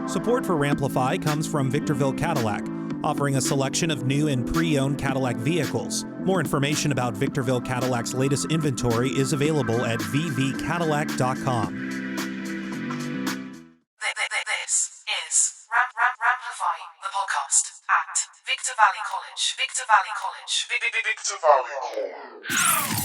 Support for Ramplifi comes from Victorville Cadillac, offering a selection of new and pre-owned Cadillac vehicles. More information about Victorville Cadillac's latest inventory is available at vvcadillac.com. This is Ramplify, the podcast at Victor Valley College. Victor Valley College. Victor Valley College.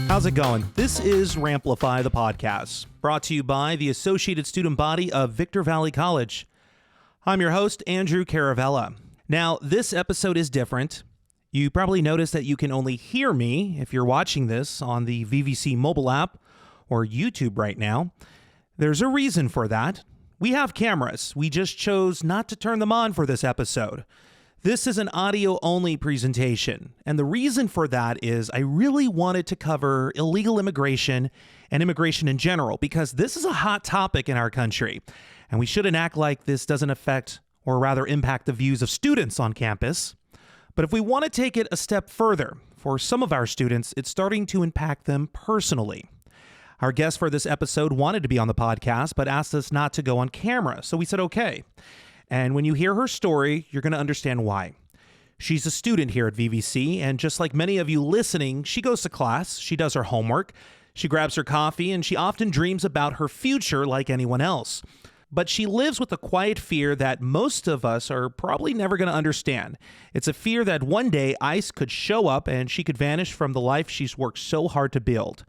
How's it going? This is Ramplify, the podcast, brought to you by the Associated Student Body of Victor Valley College. I'm your host, Andrew Caravella. Now, this episode is different. You probably noticed that you can only hear me if you're watching this on the VVC mobile app or YouTube right now. There's a reason for that. We have cameras. We just chose not to turn them on for this episode. This is an audio-only presentation, and the reason for that is I really wanted to cover illegal immigration and immigration in general, because this is a hot topic in our country, and we shouldn't act like this doesn't affect, or rather impact, the views of students on campus. But if we want to take it a step further, for some of our students, it's starting to impact them personally. Our guest for this episode wanted to be on the podcast, but asked us not to go on camera, so we said okay. And when you hear her story, you're going to understand why. She's a student here at VVC, and just like many of you listening, she goes to class, she does her homework, she grabs her coffee, and she often dreams about her future like anyone else. But she lives with a quiet fear that most of us are probably never going to understand. It's a fear that one day ICE could show up and she could vanish from the life she's worked so hard to build.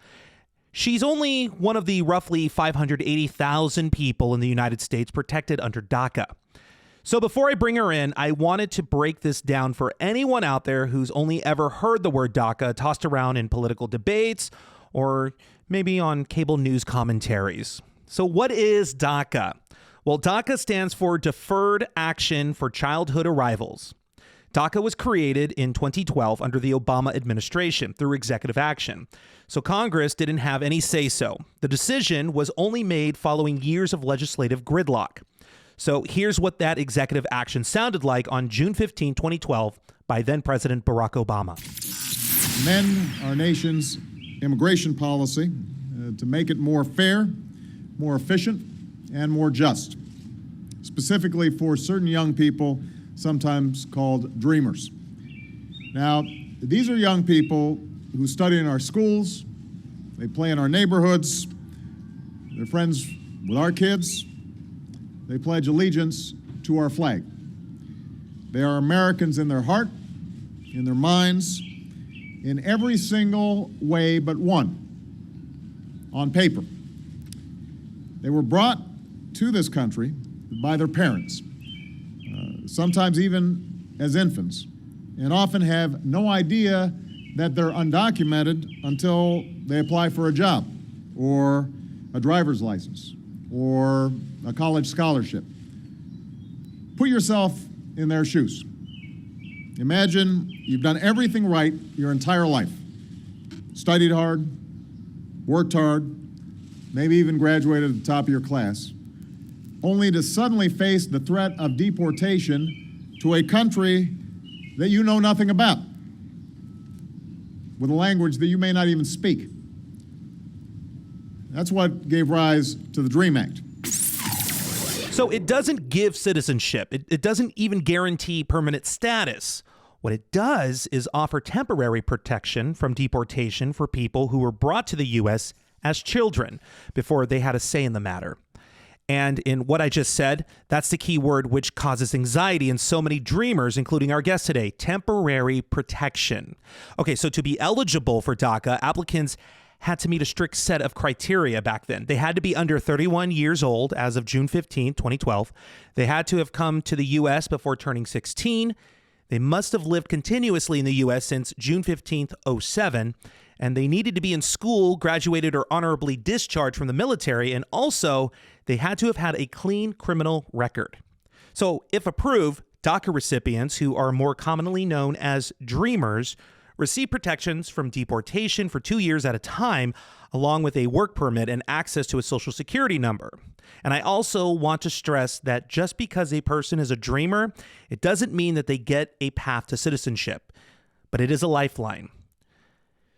She's only one of the roughly 580,000 people in the United States protected under DACA. So before I bring her in, I wanted to break this down for anyone out there who's only ever heard the word DACA tossed around in political debates or maybe on cable news commentaries. So what is DACA? Well, DACA stands for Deferred Action for Childhood Arrivals. DACA was created in 2012 under the Obama administration through executive action. So Congress didn't have any say-so. The decision was only made following years of legislative gridlock. So here's what that executive action sounded like on June 15, 2012, by then-President Barack Obama. Amend our nation's immigration policy to make it more fair, more efficient, and more just, specifically for certain young people, sometimes called dreamers. Now, these are young people who study in our schools, they play in our neighborhoods, they're friends with our kids, they pledge allegiance to our flag. They are Americans in their heart, in their minds, in every single way but one, on paper. They were brought to this country by their parents, sometimes even as infants, and often have no idea that they're undocumented until they apply for a job or a driver's license or a college scholarship. Put yourself in their shoes. Imagine you've done everything right your entire life. Studied hard, worked hard, maybe even graduated at the top of your class, only to suddenly face the threat of deportation to a country that you know nothing about, with a language that you may not even speak. That's what gave rise to the DREAM Act. So it doesn't give citizenship. It doesn't even guarantee permanent status. What it does is offer temporary protection from deportation for people who were brought to the U.S. as children before they had a say in the matter. And in what I just said, that's the key word which causes anxiety in so many dreamers, including our guest today, temporary protection. Okay, so to be eligible for DACA, applicants had to meet a strict set of criteria back then. They had to be under 31 years old as of June 15, 2012. They had to have come to the U.S. before turning 16. They must have lived continuously in the U.S. since June 15, 2007. And they needed to be in school, graduated, or honorably discharged from the military. And also, they had to have had a clean criminal record. So if approved, DACA recipients, who are more commonly known as dreamers, receive protections from deportation for 2 years at a time, along with a work permit and access to a social security number. And I also want to stress that just because a person is a dreamer, it doesn't mean that they get a path to citizenship, but it is a lifeline.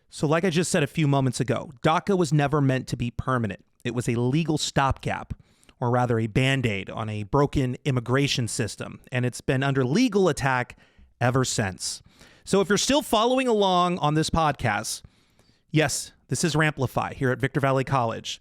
So like I just said a few moments ago, DACA was never meant to be permanent. It was a legal stopgap, or rather a Band-Aid on a broken immigration system, and it's been under legal attack ever since. So if you're still following along on this podcast, yes, this is Ramplify here at Victor Valley College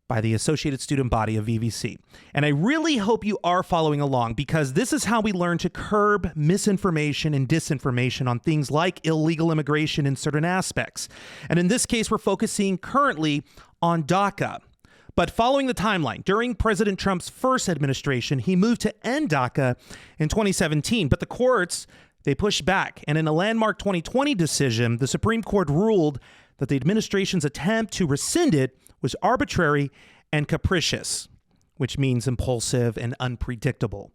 by the Associated Student Body of VVC. And I really hope you are following along, because this is how we learn to curb misinformation and disinformation on things like illegal immigration in certain aspects. And in this case, we're focusing currently on DACA. But following the timeline, during President Trump's first administration, he moved to end DACA in 2017. But the courts, they pushed back. And in a landmark 2020 decision, the Supreme Court ruled that the administration's attempt to rescind it was arbitrary and capricious, which means impulsive and unpredictable.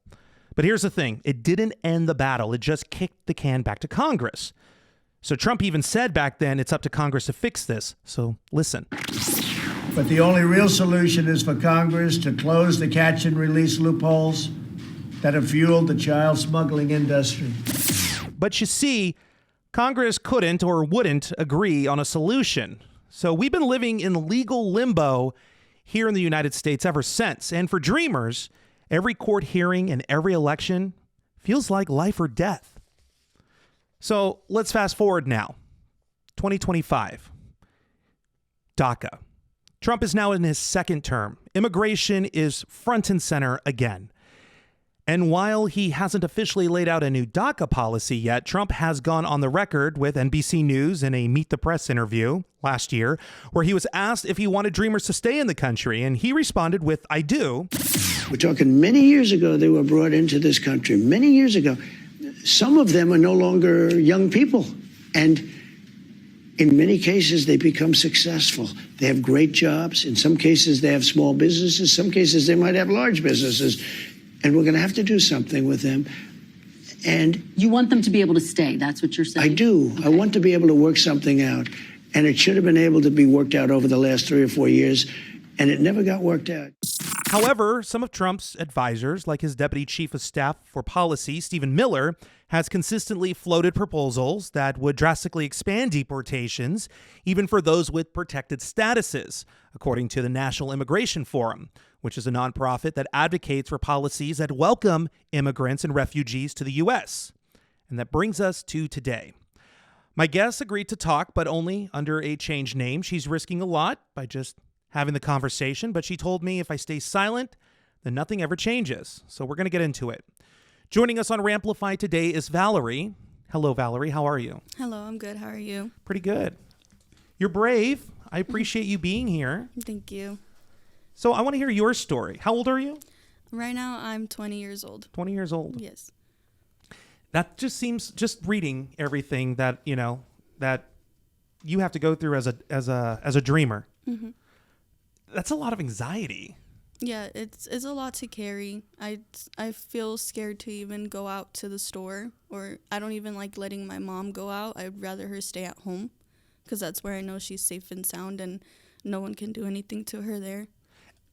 But here's the thing. It didn't end the battle. It just kicked the can back to Congress. So Trump even said back then, it's up to Congress to fix this. So listen. But the only real solution is for Congress to close the catch and release loopholes that have fueled the child smuggling industry. But you see, Congress couldn't or wouldn't agree on a solution. So we've been living in legal limbo here in the United States ever since. And for dreamers, every court hearing and every election feels like life or death. So let's fast forward now. 2025. DACA. Trump is now in his second term. Immigration is front and center again. And while he hasn't officially laid out a new DACA policy yet, Trump has gone on the record with NBC News in a Meet the Press interview last year, where he was asked if he wanted dreamers to stay in the country. And he responded with, "I do." We're talking many years ago they were brought into this country, many years ago. Some of them are no longer young people. And in many cases, they become successful. They have great jobs. In some cases, they have small businesses. Some cases, they might have large businesses. And we're going to have to do something with them. And you want them to be able to stay. That's what you're saying. I do. Okay. I want to be able to work something out. And it should have been able to be worked out over the last 3 or 4 years. And it never got worked out. However, some of Trump's advisors, like his Deputy Chief of Staff for Policy, Stephen Miller, has consistently floated proposals that would drastically expand deportations, even for those with protected statuses, according to the National Immigration Forum, which is a nonprofit that advocates for policies that welcome immigrants and refugees to the U.S. And that brings us to today. My guest agreed to talk, but only under a changed name. She's risking a lot by just having the conversation, but she told me if I stay silent, then nothing ever changes. So we're going to get into it. Joining us on Ramplify today is Valerie. Hello, Valerie. How are you? Hello, I'm good. How are you? Pretty good. You're brave. I appreciate you being here. Thank you. So I want to hear your story. How old are you? Right now, I'm 20 years old. 20 years old. Yes. That just seems, just reading everything that, that you have to go through as a dreamer. Mm-hmm. That's a lot of anxiety. Yeah, it's a lot to carry. I feel scared to even go out to the store, or I don't even like letting my mom go out. I'd rather her stay at home because that's where I know she's safe and sound and no one can do anything to her there.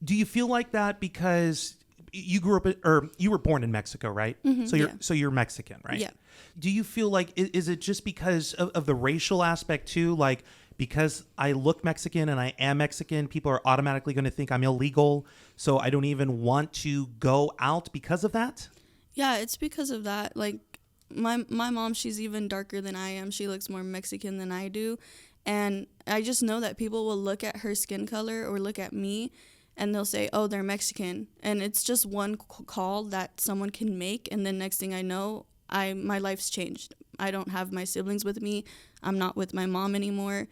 Do you feel like that because you grew up or you were born in Mexico, right? Mm-hmm, so you're Mexican, right? Yeah. Do you feel like is it just because of the racial aspect too? Like because I look Mexican and I am Mexican, people are automatically going to think I'm illegal, so I don't even want to go out because of that? Yeah, it's because of that. Like my mom, she's even darker than I am. She looks more Mexican than I do. And I just know that people will look at her skin color or look at me and they'll say, oh, they're Mexican. And it's just one call that someone can make. And then next thing I know, my life's changed. I don't have my siblings with me. I'm not with my mom anymore.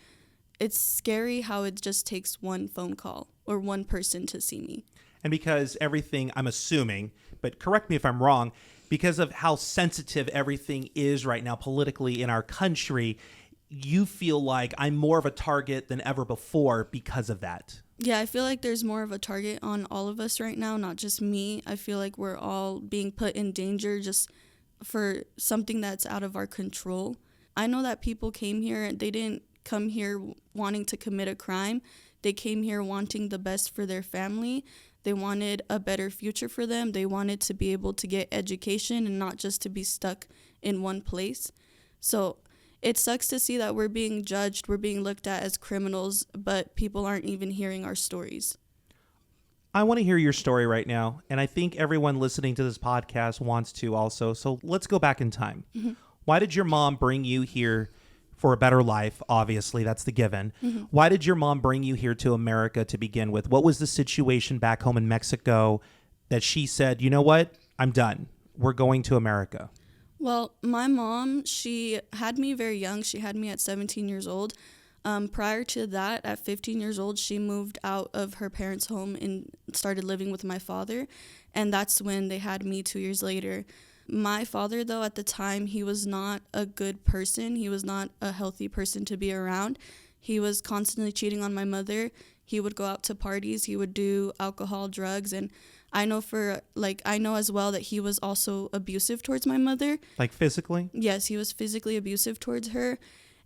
It's scary how it just takes one phone call or one person to see me. And because everything, I'm assuming, but correct me if I'm wrong, because of how sensitive everything is right now politically in our country, you feel like I'm more of a target than ever before because of that. Yeah, I feel like there's more of a target on all of us right now, not just me. I feel like we're all being put in danger just for something that's out of our control. I know that people came here and they didn't come here wanting to commit a crime. They came here wanting the best for their family. They wanted a better future for them. They wanted to be able to get education and not just to be stuck in one place. So it sucks to see that we're being judged, we're being looked at as criminals, but people aren't even hearing our stories. I want to hear your story right now, and I think everyone listening to this podcast wants to also. So let's go back in time. Mm-hmm. Why did your mom bring you here for a better life? Obviously, that's the given. Mm-hmm. Why did your mom bring you here to America to begin with? What was the situation back home in Mexico that she said, you know what, I'm done. We're going to America? Well, my mom, she had me very young. She had me at 17 years old. Prior to that, at 15 years old, she moved out of her parents' home and started living with my father. And that's when they had me 2 years later. My father, though, at the time, he was not a good person. He was not a healthy person to be around. He was constantly cheating on my mother. He would go out to parties. He would do alcohol, drugs. And I know as well that he was also abusive towards my mother. Like physically? Yes, he was physically abusive towards her.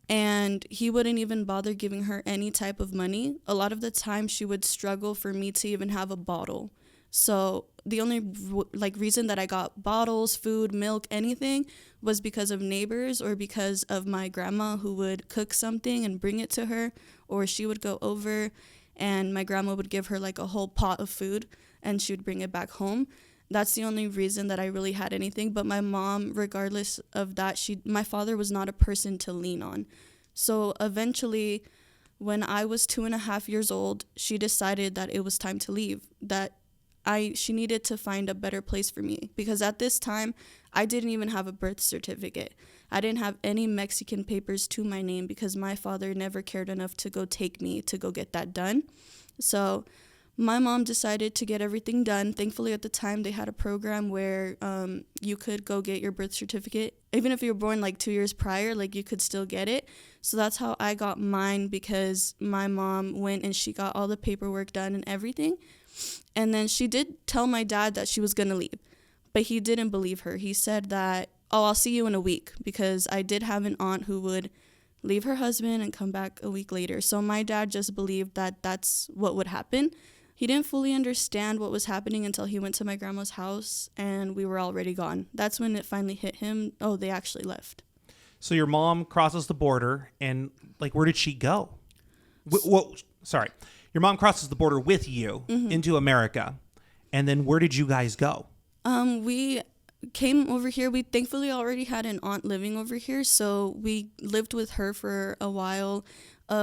And he wouldn't even bother giving her any type of money. A lot of the time, she would struggle for me to even have a bottle. So the only reason that I got bottles, food, milk, anything was because of neighbors or because of my grandma who would cook something and bring it to her, or she would go over and my grandma would give her like a whole pot of food and she would bring it back home. That's the only reason that I really had anything. But my mom, regardless of that, my father was not a person to lean on. So eventually, when I was 2.5 years old, she decided that it was time to leave, that she needed to find a better place for me. Because at this time, I didn't even have a birth certificate. I didn't have any Mexican papers to my name because my father never cared enough to go take me to go get that done. So my mom decided to get everything done. Thankfully, at the time, they had a program where you could go get your birth certificate. Even if you were born like 2 years prior, you could still get it. So that's how I got mine, because my mom went and she got all the paperwork done and everything. And then she did tell my dad that she was going to leave, but he didn't believe her. He said that, I'll see you in a week, because I did have an aunt who would leave her husband and come back a week later. So my dad just believed that that's what would happen. He didn't fully understand what was happening until he went to my grandma's house and we were already gone. That's when it finally hit him. Oh, they actually left. So your mom crosses the border, and where did she go? Sorry. Your mom crosses the border with you into America. And then where did you guys go? We came over here. We thankfully already had an aunt living over here, so we lived with her for a while.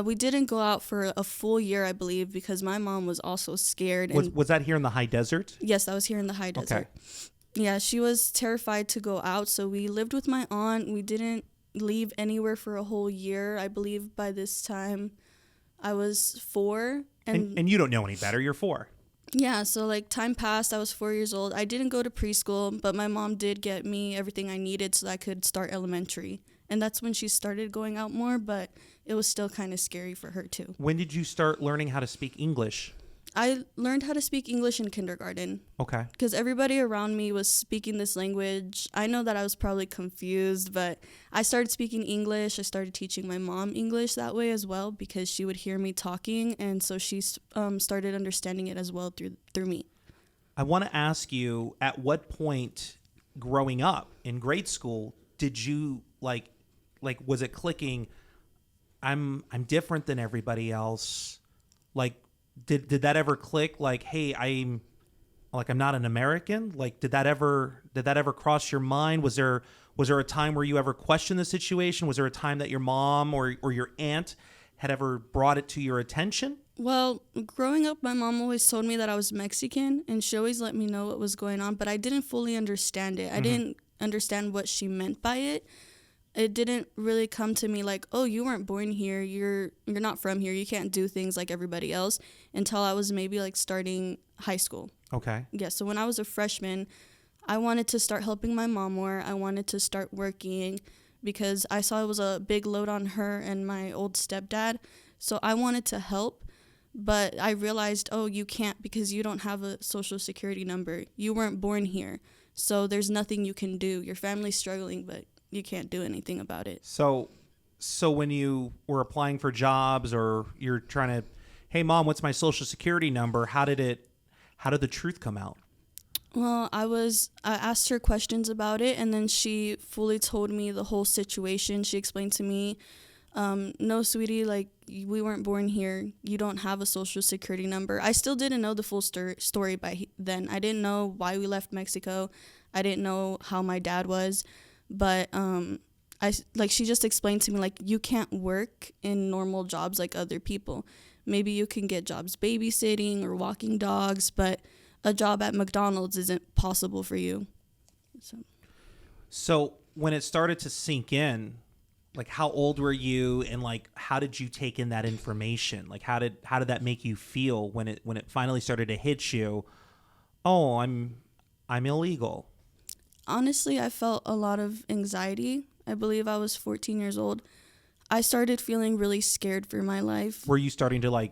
We didn't go out for a full year, I believe, because my mom was also scared. Was that here in the high desert? Yes, that was here in the high desert. Yeah, she was terrified to go out, so we lived with my aunt. We didn't leave anywhere for a whole year. I believe by this time I was 4. And you don't know any better. You're 4. Yeah, so time passed. I was 4 years old. I didn't go to preschool, but my mom did get me everything I needed so that I could start elementary. And that's when she started going out more, but it was still kind of scary for her too. When did you start learning how to speak English? I learned how to speak English in kindergarten. Okay. Because everybody around me was speaking this language. I know that I was probably confused, but I started speaking English. I started teaching my mom English that way as well, because she would hear me talking, and so she started understanding it as well through me. I want to ask you, at what point growing up in grade school did you was it clicking, I'm different than everybody else? Did that ever click? Hey, I'm not an American? Did that ever cross your mind? Was there a time where you ever questioned the situation? Was there a time that your mom or your aunt had ever brought it to your attention? Well, growing up, my mom always told me that I was Mexican, and she always let me know what was going on, but I didn't fully understand it. I didn't understand what she meant by it. It didn't really come to me oh, you weren't born here, you're not from here, you can't do things like everybody else, until I was maybe starting high school. Okay. Yeah, so when I was a freshman, I wanted to start helping my mom more. I wanted to start working because I saw it was a big load on her and my old stepdad. So I wanted to help, but I realized, oh, you can't because you don't have a social security number. You weren't born here, so there's nothing you can do. Your family's struggling, but do anything about it. So when you were applying for jobs or you're trying to, hey mom, what's my social security number? How did the truth come out? Well, I asked her questions about it, and then she fully told me the whole situation. She explained to me, no, sweetie, like, we weren't born here. You don't have a social security number. I still didn't know the full story by then. I didn't know why we left Mexico. I didn't know how my dad was. But she just explained to me, like, you can't work in normal jobs like other people. Maybe you can get jobs babysitting or walking dogs, but a job at McDonald's isn't possible for you. So when it started to sink in, like, how old were you, and like, how did you take in that information? Like, how did that make you feel when it finally started to hit you? Oh, I'm illegal. Honestly, I felt a lot of anxiety. I believe I was 14 years old. I started feeling really scared for my life. Were you starting to like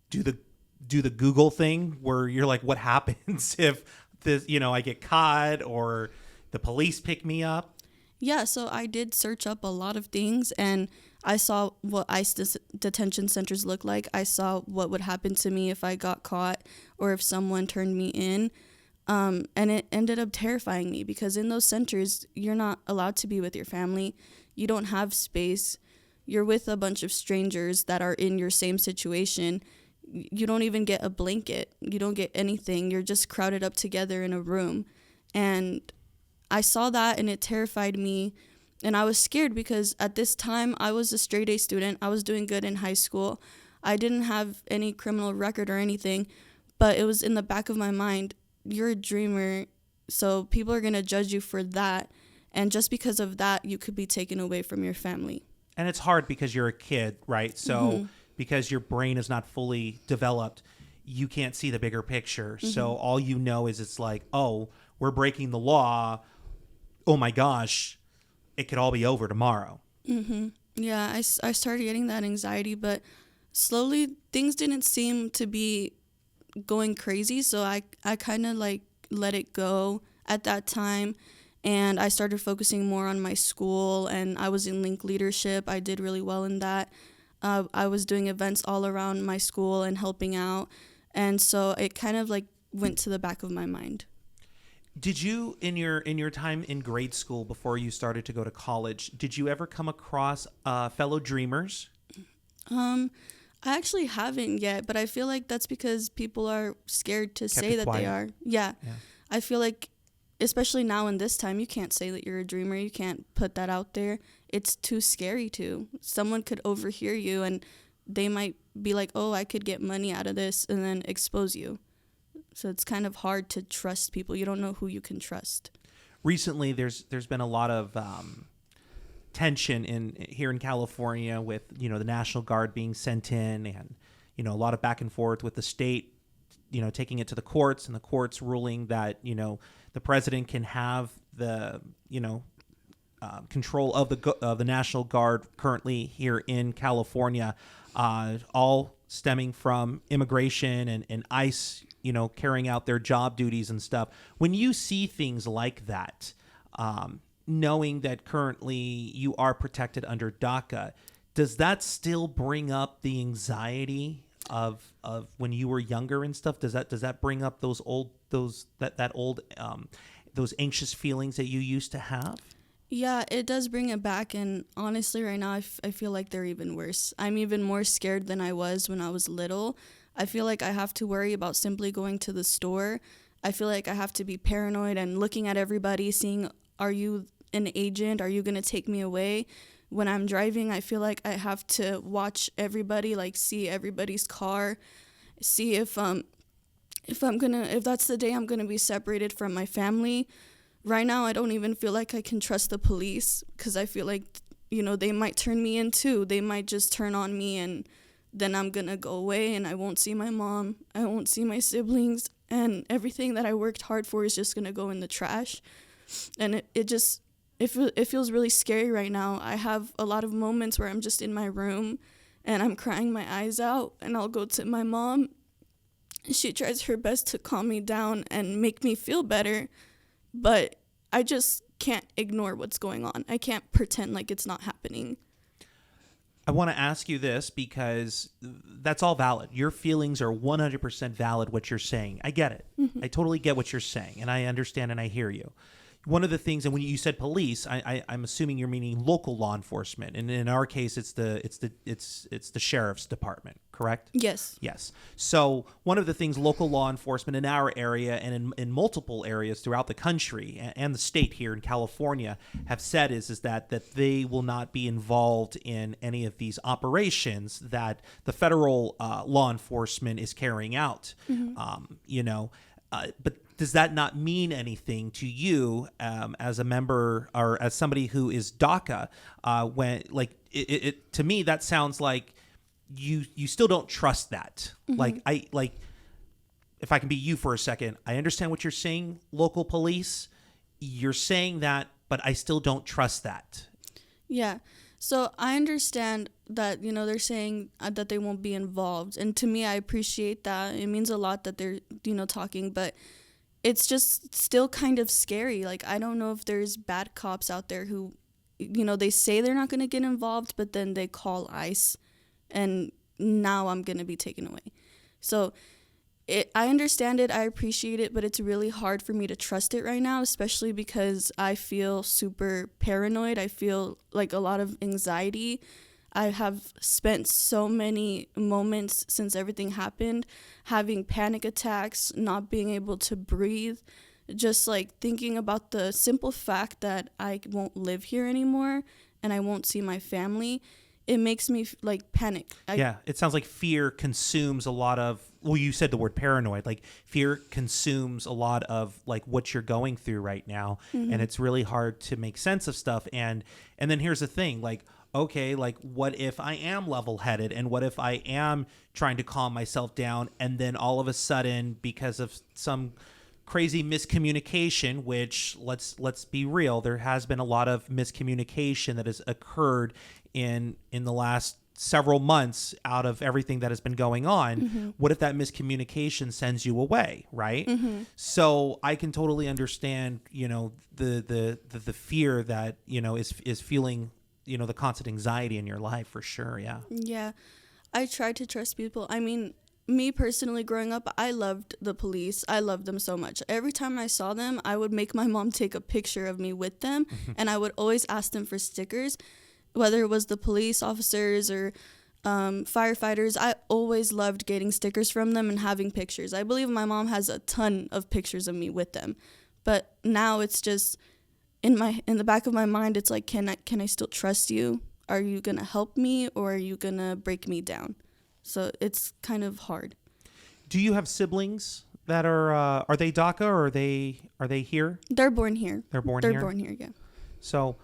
do the Google thing where you're like, what happens if this, I get caught or the police pick me up? Yeah, so I did search up a lot of things, and I saw what ICE detention centers look like. I saw what would happen to me if I got caught or if someone turned me in. And it ended up terrifying me because in those centers, you're not allowed to be with your family. You don't have space. You're with a bunch of strangers that are in your same situation. You don't even get a blanket. You don't get anything. You're just crowded up together in a room. And I saw that, and it terrified me. And I was scared because at this time, I was a straight A student. I was doing good in high school. I didn't have any criminal record or anything, but it was in the back of my mind, you're a dreamer, so people are going to judge you for that. And just because of that, you could be taken away from your family. And it's hard because you're a kid, right? So because your brain is not fully developed, you can't see the bigger picture. So all you know is it's like, oh, we're breaking the law. Oh my gosh, it could all be over tomorrow. Yeah, I started getting that anxiety, but slowly things didn't seem to be going crazy. So I kind of like let it go at that time. And I started focusing more on my school, and I was in Link leadership. I did really well in that. I was doing events all around my school and helping out. And so it kind of like went to the back of my mind. Did you, in your time in grade school before you started to go to college, did you ever come across fellow dreamers? I actually haven't yet, but I feel like that's because people are scared to say that they are. Yeah. I feel like, especially now in this time, you can't say that you're a dreamer. You can't put that out there. It's too scary to. Someone could overhear you, and they might be like, oh, I could get money out of this, and then expose you. So it's kind of hard to trust people. You don't know who you can trust. Recently, there's been a lot of tension here in California with, the National Guard being sent in, and, a lot of back and forth with the state, taking it to the courts, and the courts ruling that, the president can have the, control of the National Guard currently here in California, all stemming from immigration and ICE, carrying out their job duties and stuff. When you see things like that, knowing that currently you are protected under DACA, does that still bring up the anxiety of when you were younger and stuff? Does that bring up those anxious feelings that you used to have? Yeah, it does bring it back, and honestly, right now, I feel like they're even worse. I'm even more scared than I was when I was little. I feel like I have to worry about simply going to the store. I feel like I have to be paranoid and looking at everybody, seeing, are you an agent? Are you going to take me away? When I'm driving, I feel like I have to watch everybody, like see everybody's car, see if that's the day I'm going to be separated from my family. Right now, I don't even feel like I can trust the police because I feel like, they might turn me in too. They might just turn on me, and then I'm going to go away, and I won't see my mom. I won't see my siblings, and everything that I worked hard for is just going to go in the trash. And it feels really scary right now. I have a lot of moments where I'm just in my room, and I'm crying my eyes out, and I'll go to my mom. She tries her best to calm me down and make me feel better. But I just can't ignore what's going on. I can't pretend like it's not happening. I want to ask you this because that's all valid. Your feelings are 100% valid, what you're saying. I get it. I totally get what you're saying, and I understand and I hear you. One of the things, and when you said police, I'm assuming you're meaning local law enforcement, and in our case, it's the sheriff's department, correct? Yes. Yes. So one of the things local law enforcement in our area and in multiple areas throughout the country and the state here in California have said is that they will not be involved in any of these operations that the federal law enforcement is carrying out. But does that not mean anything to you as a member or as somebody who is DACA? When it to me that sounds like you still don't trust that. If I can be you for a second, I understand what you're saying, local police. You're saying that, but I still don't trust that. Yeah. So I understand that, they're saying that they won't be involved. And to me, I appreciate that. It means a lot that they're, talking, but it's just still kind of scary. Like, I don't know if there's bad cops out there who, they say they're not going to get involved, but then they call ICE and now I'm going to be taken away. So I understand it. I appreciate it, but it's really hard for me to trust it right now, especially because I feel super paranoid. I feel like a lot of anxiety. I have spent so many moments since everything happened having panic attacks, not being able to breathe, just like thinking about the simple fact that I won't live here anymore and I won't see my family. It makes me like panic. It sounds like fear consumes a lot of, well, you said the word paranoid, like fear consumes a lot of like what you're going through right now. And it's really hard to make sense of stuff. And then here's the thing, like, okay, like what if I am level-headed and what if I am trying to calm myself down and then all of a sudden because of some crazy miscommunication, which let's be real, there has been a lot of miscommunication that has occurred in the last several months out of everything that has been going on. What if that miscommunication sends you away, right? So I can totally understand, the fear that, is feeling, the constant anxiety in your life for sure. Yeah. I try to trust people. I mean, me personally, growing up, I loved the police. I loved them so much. Every time I saw them, I would make my mom take a picture of me with them, and I would always ask them for stickers, whether it was the police officers or firefighters. I always loved getting stickers from them and having pictures. I believe my mom has a ton of pictures of me with them, but now it's just in the back of my mind. It's like, can I still trust you? Are you gonna help me or are you gonna break me down? So it's kind of hard. Do you have siblings that are they DACA or are they here? They're born here. They're born here, yeah. So,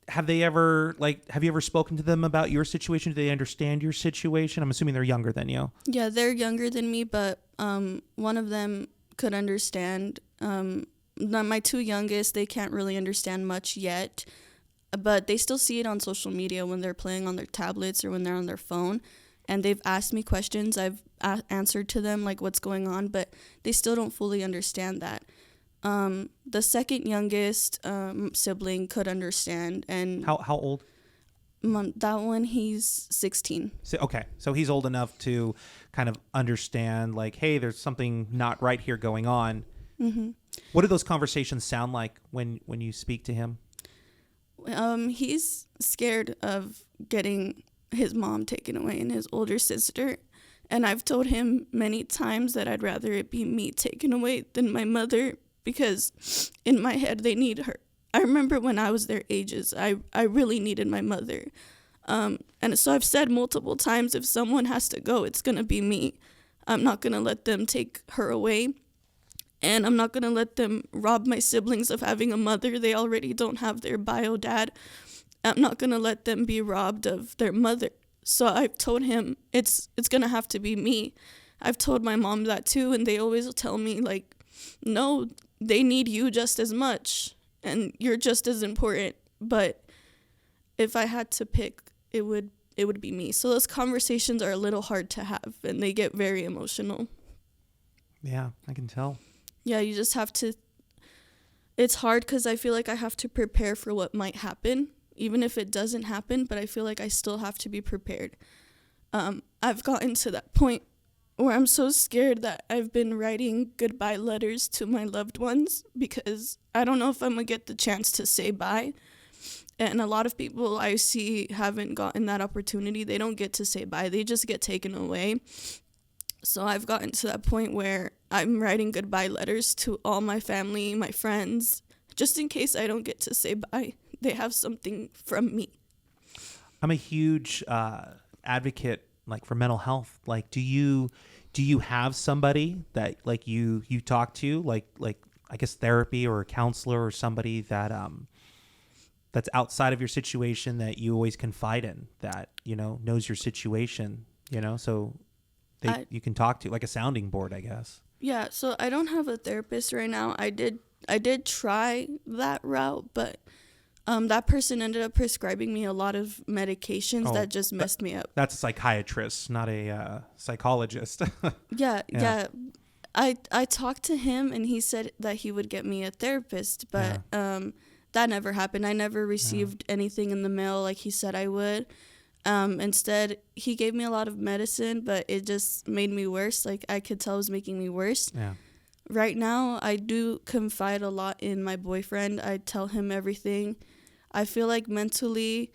have you ever spoken to them about your situation? Do they understand your situation? I'm assuming they're younger than you. Yeah, they're younger than me, but one of them could understand. My two youngest, they can't really understand much yet, but they still see it on social media when they're playing on their tablets or when they're on their phone. And they've asked me questions. I've answered to them, like, what's going on, but they still don't fully understand that. The second youngest sibling could understand. And how old? That one, he's 16. Okay, so he's old enough to kind of understand, like, hey, there's something not right here going on. What do those conversations sound like when you speak to him? He's scared of getting his mom taken away and his older sister. And I've told him many times that I'd rather it be me taken away than my mother, because in my head, they need her. I remember when I was their ages, I really needed my mother. And so I've said multiple times, if someone has to go, it's going to be me. I'm not going to let them take her away. And I'm not going to let them rob my siblings of having a mother. They already don't have their bio dad. I'm not going to let them be robbed of their mother. So I've told him it's going to have to be me. I've told my mom that too, and they always tell me, like, no, they need you just as much, and you're just as important. But if I had to pick, it would be me. So those conversations are a little hard to have, and they get very emotional. Yeah, I can tell. Yeah, you just have to It's hard because I feel like I have to prepare for what might happen, even if it doesn't happen, but I feel like I still have to be prepared. I've gotten to that point where I'm so scared that I've been writing goodbye letters to my loved ones because I don't know if I'm going to get the chance to say bye. And a lot of people I see haven't gotten that opportunity. They don't get to say bye. They just get taken away. So I've gotten to that point where I'm writing goodbye letters to all my family, my friends, just in case I don't get to say bye. They have something from me. I'm a huge advocate, like, for mental health. Like, do you have somebody that, like, you talk to, like I guess therapy or a counselor or somebody that that's outside of your situation that you always confide in, that, you know, knows your situation, you know, so you can talk to, like a sounding board, I guess. Yeah, so I don't have a therapist right now. I did try that route, but that person ended up prescribing me a lot of medications that just messed me up. That's a psychiatrist, not a psychologist. Yeah. I talked to him, and he said that he would get me a therapist, but that never happened. I never received anything in the mail like he said I would. Instead, he gave me a lot of medicine, but it just made me worse. Like, I could tell it was making me worse. Yeah. Right now, I do confide a lot in my boyfriend. I tell him everything. I feel like mentally,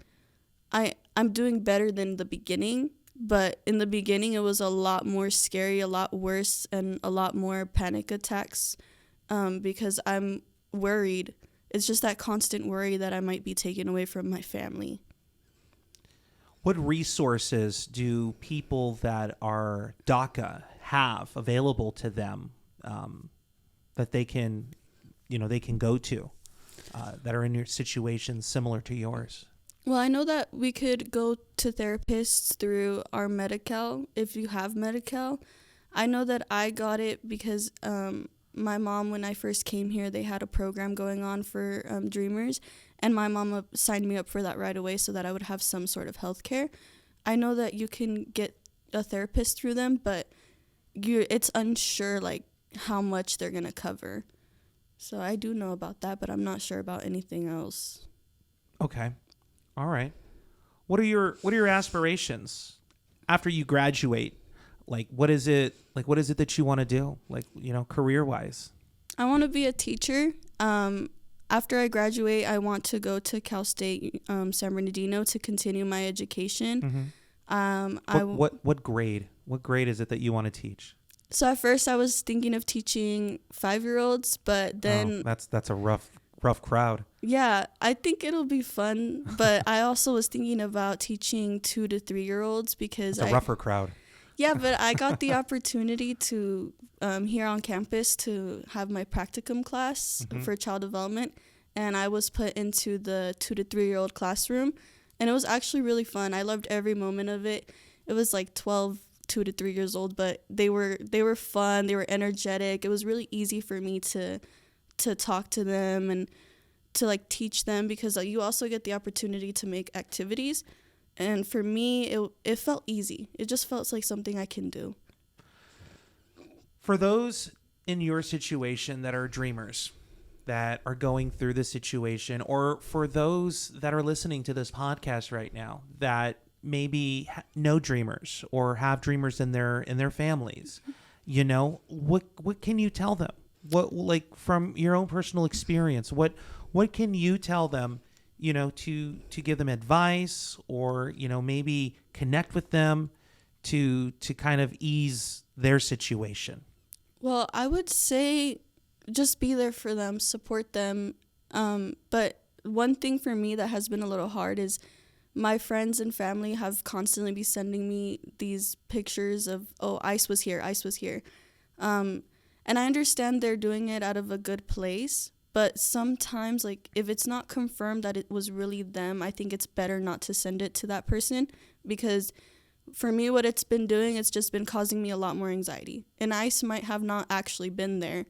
I'm doing better than the beginning, but in the beginning, it was a lot more scary, a lot worse, and a lot more panic attacks because I'm worried. It's just that constant worry that I might be taken away from my family. What resources do people that are DACA have available to them that they can go to that are in your situation similar to yours? Well, I know that we could go to therapists through our Medi-Cal if you have Medi-Cal. I know that I got it because my mom, when I first came here, they had a program going on for Dreamers, and my mom signed me up for that right away so that I would have some sort of health care. I know that you can get a therapist through them, but it's unsure, like, how much they're going to cover. So I do know about that, but I'm not sure about anything else. Okay. All right. What are your aspirations after you graduate? Like, what is it that you want to do? Like, you know, career-wise? I want to be a teacher. After I graduate, I want to go to Cal State San Bernardino to continue my education. Mm-hmm. What grade? What grade is it that you want to teach? So at first I was thinking of teaching 5-year-olds, but then that's a rough crowd. Yeah, I think it'll be fun, but I also was thinking about teaching 2 to 3-year-olds because it's a rougher crowd. Yeah, but I got the opportunity to here on campus to have my practicum class for child development, and I was put into the 2 to 3-year-old classroom, and it was actually really fun. I loved every moment of it. It was like 2 to 3 years old, but they were fun. They were energetic. It was really easy for me to talk to them and to, like, teach them because you also get the opportunity to make activities. And for me, it felt easy. It just felt like something I can do. For those in your situation that are dreamers, that are going through this situation, or for those that are listening to this podcast right now that maybe know dreamers or have dreamers in their families, you know, what can you tell them? What, like, from your own personal experience, what can you tell them, you know, to give them advice, or, you know, maybe connect with them to kind of ease their situation? Well, I would say just be there for them, support them. But one thing for me that has been a little hard is my friends and family have constantly been sending me these pictures of, oh, ICE was here. And I understand they're doing it out of a good place. But sometimes, like, if it's not confirmed that it was really them, I think it's better not to send it to that person, because for me, what it's been doing, it's just been causing me a lot more anxiety. And ICE might have not actually been there.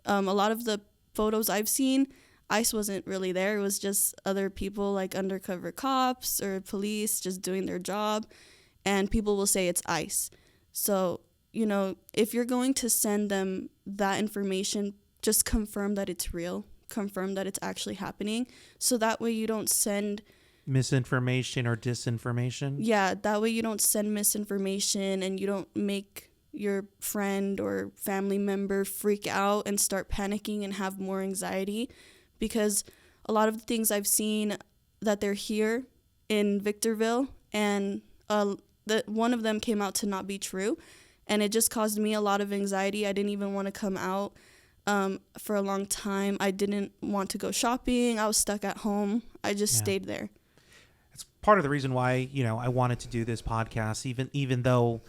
A lot of the photos I've seen, ICE wasn't really there. It was just other people, like undercover cops or police, just doing their job. And people will say it's ICE. So, you know, if you're going to send them that information, just confirm that it's real. confirm that it's actually happening. So that way you don't send misinformation or disinformation. Yeah, that way you don't send misinformation and you don't make your friend or family member freak out and start panicking and have more anxiety, because a lot of the things I've seen that they're here in Victorville, and one of them came out to not be true, and it just caused me a lot of anxiety. I didn't even want to come out for a long time. I didn't want to go shopping. I was stuck at home. I just stayed there. It's part of the reason why, I wanted to do this podcast, even though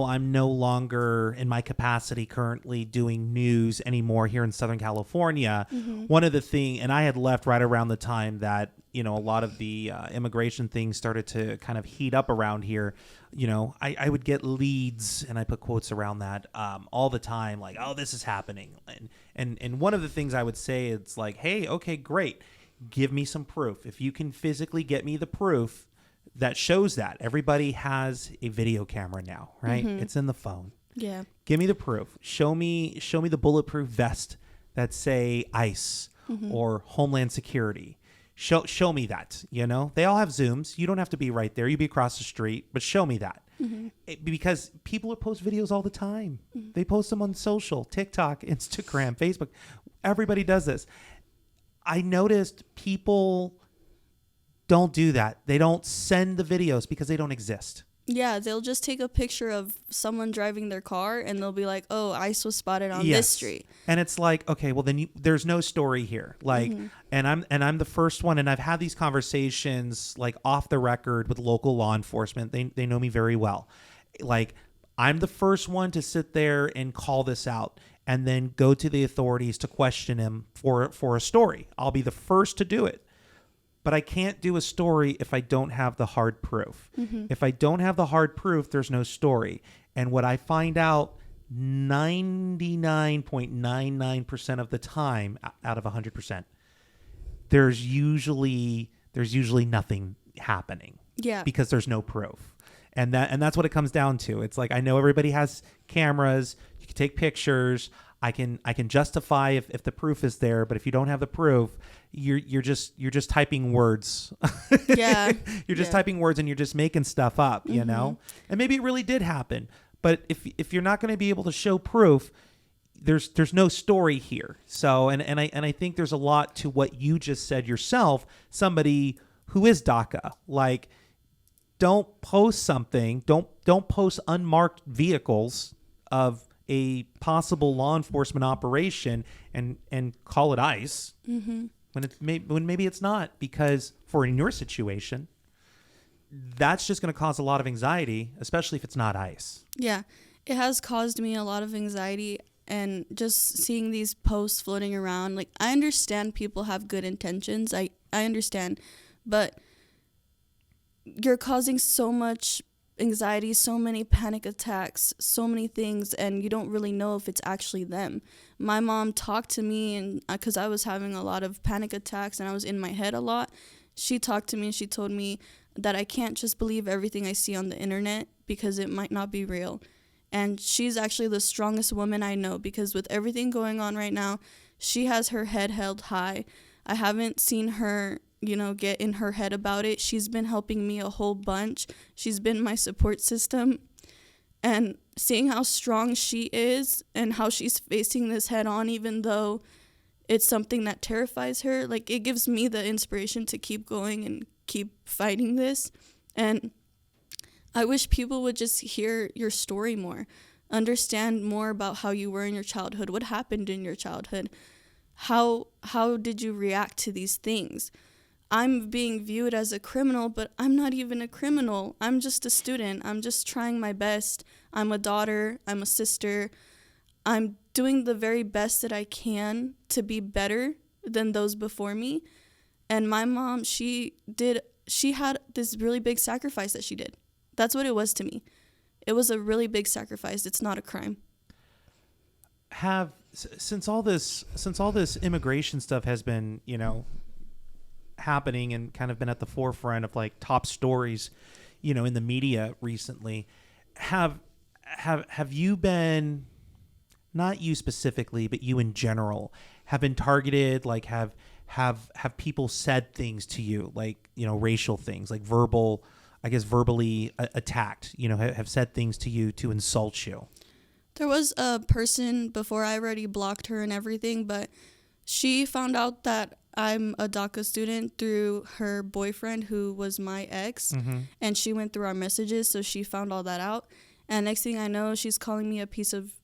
I'm no longer in my capacity currently doing news anymore here in Southern California. One of the things, and I had left right around the time that, a lot of the immigration things started to kind of heat up around here. I would get leads, and I put quotes around that all the time, like, oh, this is happening. And one of the things I would say, it's like, hey, okay, great. Give me some proof. If you can physically get me the proof that shows that. Everybody has a video camera now, right? It's in the phone. Yeah. Give me the proof. Show me the bulletproof vest that say ICE or Homeland Security. Show me that, They all have Zooms. You don't have to be right there. You be across the street, but show me that. Because people post videos all the time. They post them on social, TikTok, Instagram, Facebook. Everybody does this. I noticed people don't do that. They don't send the videos because they don't exist. Yeah, they'll just take a picture of someone driving their car and they'll be like, oh, ICE was spotted on this street. And it's like, okay, well then there's no story here. Like, and I'm the first one, and I've had these conversations like off the record with local law enforcement. They know me very well. Like, I'm the first one to sit there and call this out and then go to the authorities to question him for a story. I'll be the first to do it. But I can't do a story if I don't have the hard proof. If I don't have the hard proof, there's no story. And what I find out 99.99% of the time out of 100%, there's usually nothing happening. Yeah. Because there's no proof. And that's what it comes down to. It's like, I know everybody has cameras, you can take pictures, I can justify if the proof is there, but if you don't have the proof, you're just typing words. Yeah. You're just typing words and you're just making stuff up, And maybe it really did happen. But if you're not going to be able to show proof, there's no story here. So and I think there's a lot to what you just said yourself, somebody who is DACA, like, don't post something, don't post unmarked vehicles of a possible law enforcement operation and call it ICE when maybe it's not, because in your situation, that's just going to cause a lot of anxiety, especially if it's not ICE. Yeah, it has caused me a lot of anxiety, and just seeing these posts floating around, like, I understand people have good intentions. I understand, but you're causing so much anxiety, so many panic attacks, so many things, and you don't really know if it's actually them. My mom talked to me, and because I was having a lot of panic attacks and I was in my head a lot, she talked to me and she told me that I can't just believe everything I see on the internet because it might not be real. And she's actually the strongest woman I know, because with everything going on right now, she has her head held high. I haven't seen her get in her head about it. She's been helping me a whole bunch. She's been my support system. And seeing how strong she is and how she's facing this head on, even though it's something that terrifies her, like, it gives me the inspiration to keep going and keep fighting this. And I wish people would just hear your story more, understand more about how you were in your childhood, what happened in your childhood, how did you react to these things. I'm being viewed as a criminal, but I'm not even a criminal. I'm just a student. I'm just trying my best. I'm a daughter. I'm a sister. I'm doing the very best that I can to be better than those before me. And my mom, she had this really big sacrifice that she did. That's what it was to me. It was a really big sacrifice. It's not a crime. Since all this immigration stuff has been, happening and kind of been at the forefront of like top stories, in the media recently, have you been, not you specifically, but you in general, have been targeted? Like have people said things to you, like, you know, racial things, like verbally attacked, you know, have said things to you to insult you? There was a person before, I already blocked her and everything, but she found out that I'm a DACA student through her boyfriend, who was my ex, and she went through our messages, so she found all that out. And next thing I know, she's calling me a piece of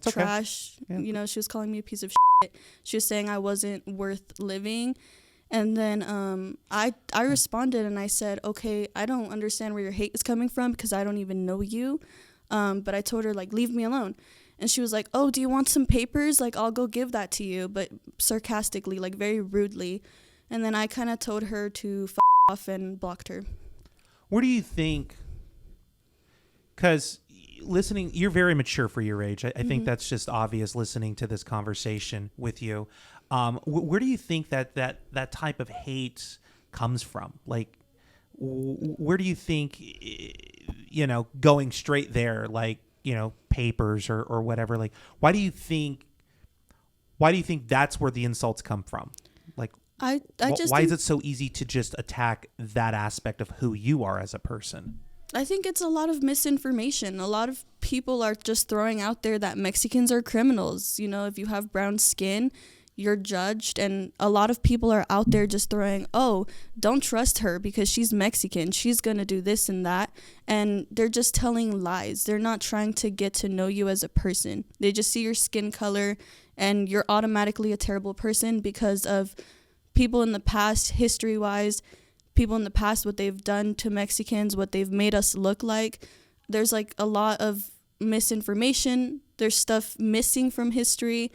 trash. Yeah. You know, she was calling me a piece of shit. She was saying I wasn't worth living. And then I responded and I said, okay, I don't understand where your hate is coming from because I don't even know you. But I told her, like, leave me alone. And she was like, oh, do you want some papers? Like, I'll go give that to you. But sarcastically, like, very rudely. And then I kind of told her to f off and blocked her. Where do you think, because listening, you're very mature for your age. I think that's just obvious listening to this conversation with you. Where do you think that type of hate comes from? Like, where do you think, you know, going straight there, like, you know, papers or whatever, like, why do you think that's where the insults come from? Like, I just why think, is it so easy to just attack that aspect of who you are as a person? I think it's a lot of misinformation. A lot of people are just throwing out there that Mexicans are criminals. You know, if you have brown skin, you're judged. And a lot of people are out there just throwing, oh, don't trust her because she's Mexican. She's going to do this and that. And they're just telling lies. They're not trying to get to know you as a person. They just see your skin color and you're automatically a terrible person because of people in the past, history-wise, people in the past, what they've done to Mexicans, what they've made us look like. There's like a lot of misinformation. There's stuff missing from history.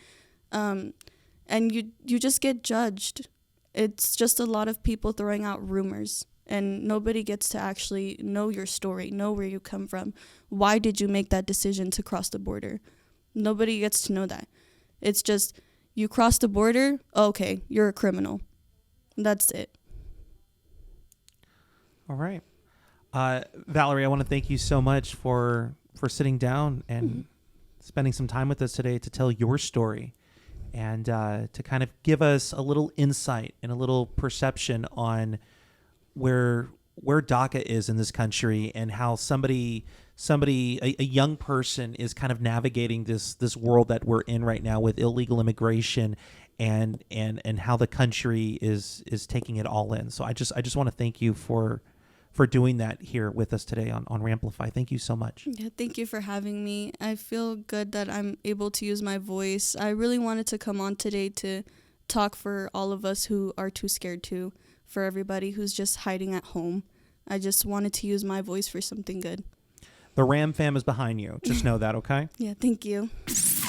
And you just get judged. It's just a lot of people throwing out rumors, and nobody gets to actually know your story, know where you come from. Why did you make that decision to cross the border? Nobody gets to know that. It's just, you cross the border, okay, you're a criminal. That's it. All right. Valerie, I want to thank you so much for sitting down and spending some time with us today to tell your story and to kind of give us a little insight and a little perception on where DACA is in this country and how somebody a young person is kind of navigating this world that we're in right now with illegal immigration and how the country is taking it all in. So I just want to thank you for doing that here with us today on Ramplify. Thank you so much. Yeah, thank you for having me. I feel good that I'm able to use my voice. I really wanted to come on today to talk for all of us who are too scared to, for everybody who's just hiding at home. I just wanted to use my voice for something good. The Ram fam is behind you. Just know that, okay? Yeah, thank you. This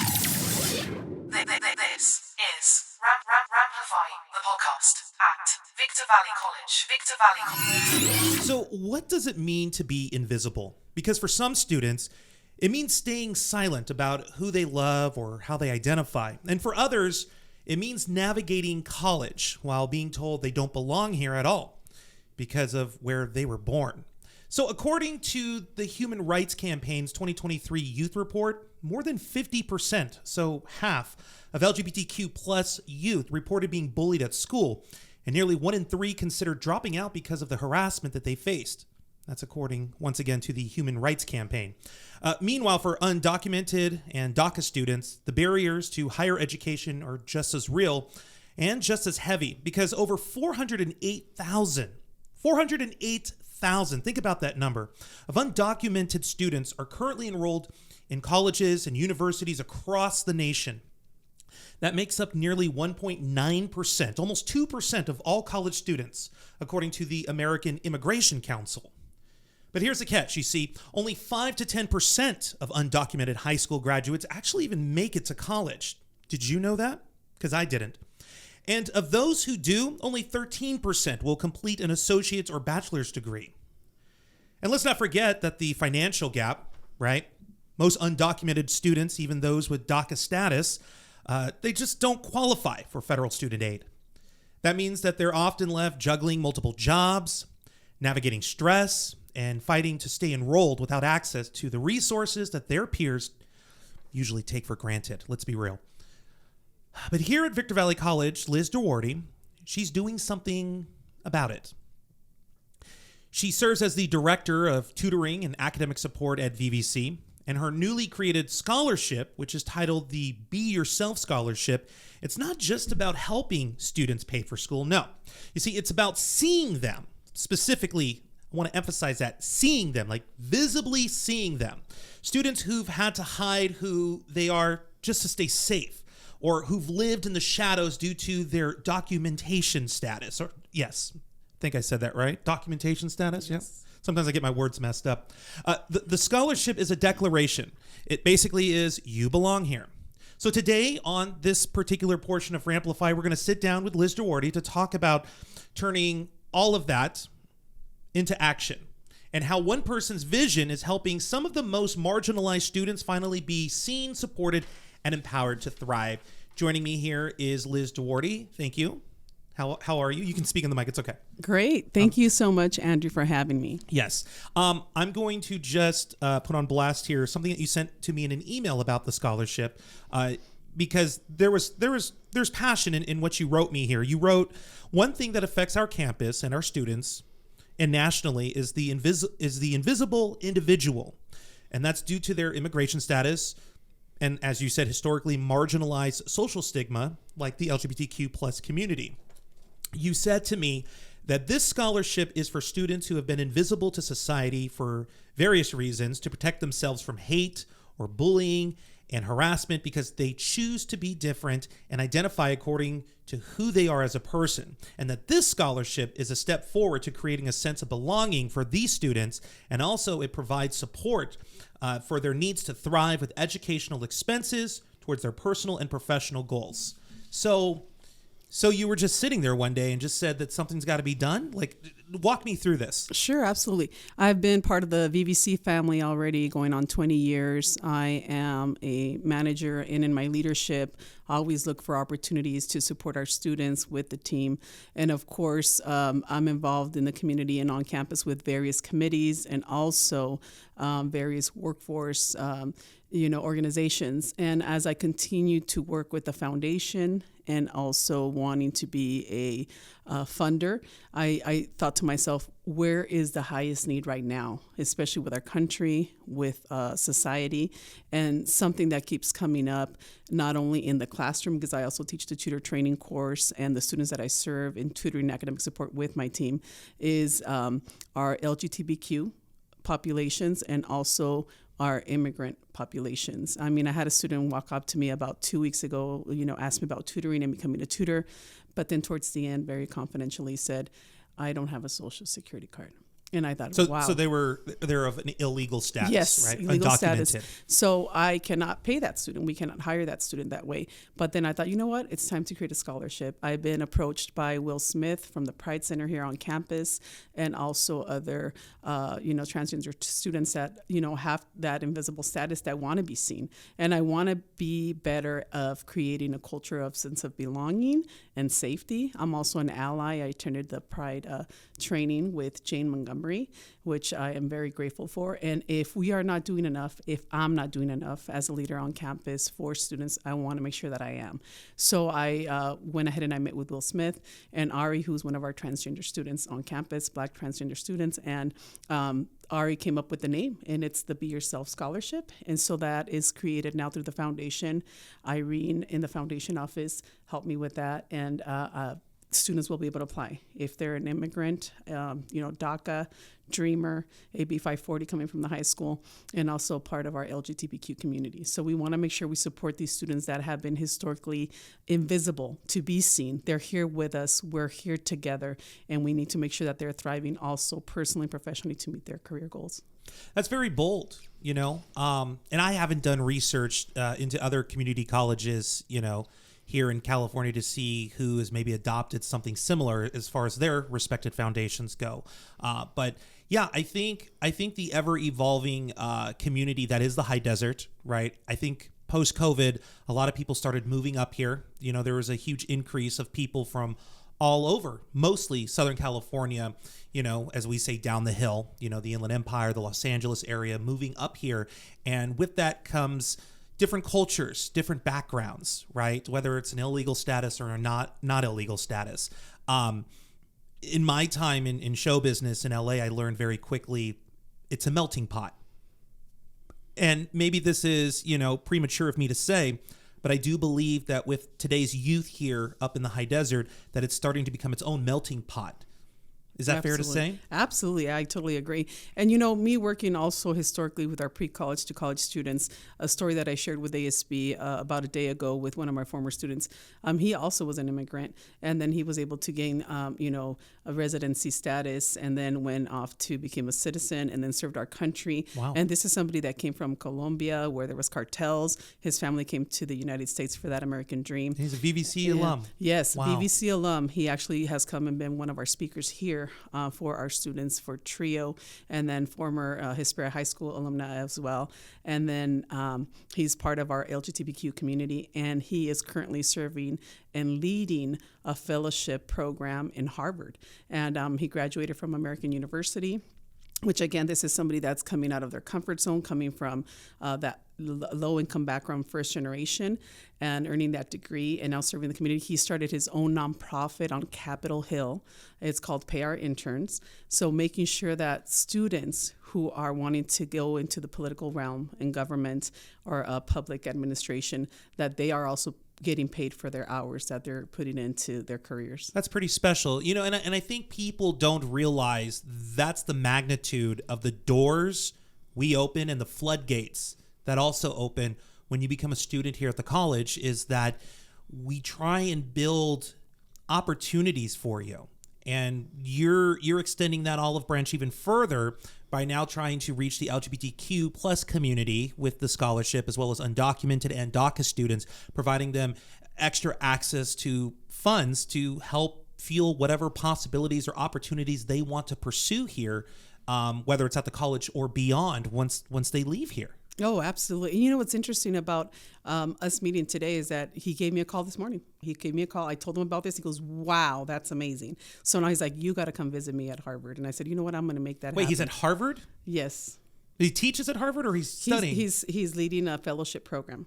is Ramplify, the podcast at Victor Valley College. So what does it mean to be invisible? Because for some students, it means staying silent about who they love or how they identify. And for others, it means navigating college while being told they don't belong here at all because of where they were born. So according to the Human Rights Campaign's 2023 Youth Report, more than 50%, so half of LGBTQ plus youth reported being bullied at school, and nearly 1 in 3 considered dropping out because of the harassment that they faced. That's according, once again, to the Human Rights Campaign. Meanwhile, for undocumented and DACA students, the barriers to higher education are just as real and just as heavy because over 408,000, think about that number, of undocumented students are currently enrolled in colleges and universities across the nation. That makes up nearly 1.9%, almost 2% of all college students, according to the American Immigration Council. But here's the catch. You see, only 5 to 10% of undocumented high school graduates actually even make it to college. Did you know that? Because I didn't. And of those who do, only 13% will complete an associate's or bachelor's degree. And let's not forget that the financial gap, right? Most undocumented students, even those with DACA status, they just don't qualify for federal student aid. That means that they're often left juggling multiple jobs, navigating stress, and fighting to stay enrolled without access to the resources that their peers usually take for granted. Let's be real. But here at Victor Valley College, Liz Duarte, she's doing something about it. She serves as the director of tutoring and academic support at VVC, and her newly created scholarship, which is titled the Be Yourself Scholarship, it's not just about helping students pay for school. No. You see, it's about seeing them. Specifically, I want to emphasize that, seeing them, like visibly seeing them. Students who've had to hide who they are just to stay safe, or who've lived in the shadows due to their documentation status. Or yes, I think I said that right. Documentation status, yes. Yeah. Sometimes I get my words messed up. The scholarship is a declaration. It basically is, you belong here. So today on this particular portion of Ramplify, we're going to sit down with Liz Duarte to talk about turning all of that into action, and how one person's vision is helping some of the most marginalized students finally be seen, supported, and empowered to thrive. Joining me here is Liz Duarte. Thank you. How are you? You can speak in the mic. It's okay. Great. Thank you so much, Andrew, for having me. Yes. I'm going to just put on blast here something that you sent to me in an email about the scholarship, because there's passion in what you wrote me here. You wrote, one thing that affects our campus and our students and nationally is the invisible individual, and that's due to their immigration status and, as you said, historically marginalized social stigma like the LGBTQ plus community. You said to me that this scholarship is for students who have been invisible to society for various reasons, to protect themselves from hate or bullying and harassment because they choose to be different and identify according to who they are as a person, and that this scholarship is a step forward to creating a sense of belonging for these students, and also it provides support for their needs to thrive with educational expenses towards their personal and professional goals. So you were just sitting there one day and just said that something's got to be done? Like, walk me through this. Sure, absolutely. I've been part of the VVC family already going on 20 years. I am a manager, and in my leadership, I always look for opportunities to support our students with the team. And of course, I'm involved in the community and on campus with various committees and also various workforce organizations. And as I continue to work with the foundation and also wanting to be a funder, I thought to myself, where is the highest need right now, especially with our country, with society, and something that keeps coming up, not only in the classroom, because I also teach the tutor training course, and the students that I serve in tutoring and academic support with my team, is our LGBTQ populations and also our immigrant populations. I mean, I had a student walk up to me about 2 weeks ago, asked me about tutoring and becoming a tutor, but then towards the end, very confidentially said, I don't have a social security card. And I thought, wow. So they're of an illegal status, yes, right? Illegal Undocumented. status. So I cannot pay that student. We cannot hire that student that way. But then I thought, you know what? It's time to create a scholarship. I've been approached by Will Smith from the Pride Center here on campus, and also other, transgender students that, have that invisible status that want to be seen. And I want to be better of creating a culture of sense of belonging and safety. I'm also an ally. I attended the Pride training with Jane Montgomery, which I am very grateful for. And if we are not doing enough, if I'm not doing enough as a leader on campus for students, I want to make sure that I am. So I went ahead and I met with Will Smith and Ari, who's one of our transgender students on campus, Black transgender students. And Ari came up with the name, and it's the Be Yourself Scholarship. And so that is created now through the foundation. Irene in the foundation office helped me with that. And students will be able to apply if they're an immigrant, DACA, Dreamer, AB 540 coming from the high school, and also part of our LGBTQ community. So we want to make sure we support these students that have been historically invisible to be seen. They're here with us. We're here together, and we need to make sure that they're thriving also personally and professionally to meet their career goals. That's very bold, and I haven't done research into other community colleges, here in California to see who has maybe adopted something similar as far as their respected foundations go. But yeah, I think the ever evolving community that is the high desert, right? I think post-COVID, a lot of people started moving up here. There was a huge increase of people from all over, mostly Southern California, as we say, down the hill, the Inland Empire, the Los Angeles area, moving up here. And with that comes different cultures, different backgrounds, right? Whether it's an illegal status or a not illegal status. In my time in show business in LA, I learned very quickly it's a melting pot. And maybe this is, premature of me to say, but I do believe that with today's youth here up in the high desert, that it's starting to become its own melting pot. Is that fair to say? Absolutely. I totally agree. And, me working also historically with our pre-college to college students, a story that I shared with ASB about a day ago with one of my former students, he also was an immigrant. And then he was able to gain, a residency status and then went off to become a citizen and then served our country. Wow. And this is somebody that came from Colombia where there was cartels. His family came to the United States for that American dream. He's a VVC alum. Yes, wow. VVC alum. He actually has come and been one of our speakers here for our students for TRIO, and then former Hesperia High School alumni as well. And then he's part of our LGBTQ community, and he is currently serving and leading a fellowship program in Harvard. And he graduated from American University, which again, this is somebody that's coming out of their comfort zone, coming from that low-income background, first generation, and earning that degree and now serving the community. He started his own nonprofit on Capitol Hill. It's called Pay Our Interns. So making sure that students who are wanting to go into the political realm in government or public administration, that they are also getting paid for their hours that they're putting into their careers. That's pretty special. And I think people don't realize that's the magnitude of the doors we open and the floodgates that also open when you become a student here at the college, is that we try and build opportunities for you. And you're extending that olive branch even further by now trying to reach the LGBTQ plus community with the scholarship, as well as undocumented and DACA students, providing them extra access to funds to help fuel whatever possibilities or opportunities they want to pursue here, whether it's at the college or beyond once they leave here. Oh, absolutely. And what's interesting about us meeting today is that he gave me a call this morning. He gave me a call. I told him about this. He goes, wow, that's amazing. So now he's like, you got to come visit me at Harvard. And I said, you know what? I'm going to make that happen. Wait, he's at Harvard? Yes. He teaches at Harvard, or he's studying? He's leading a fellowship program.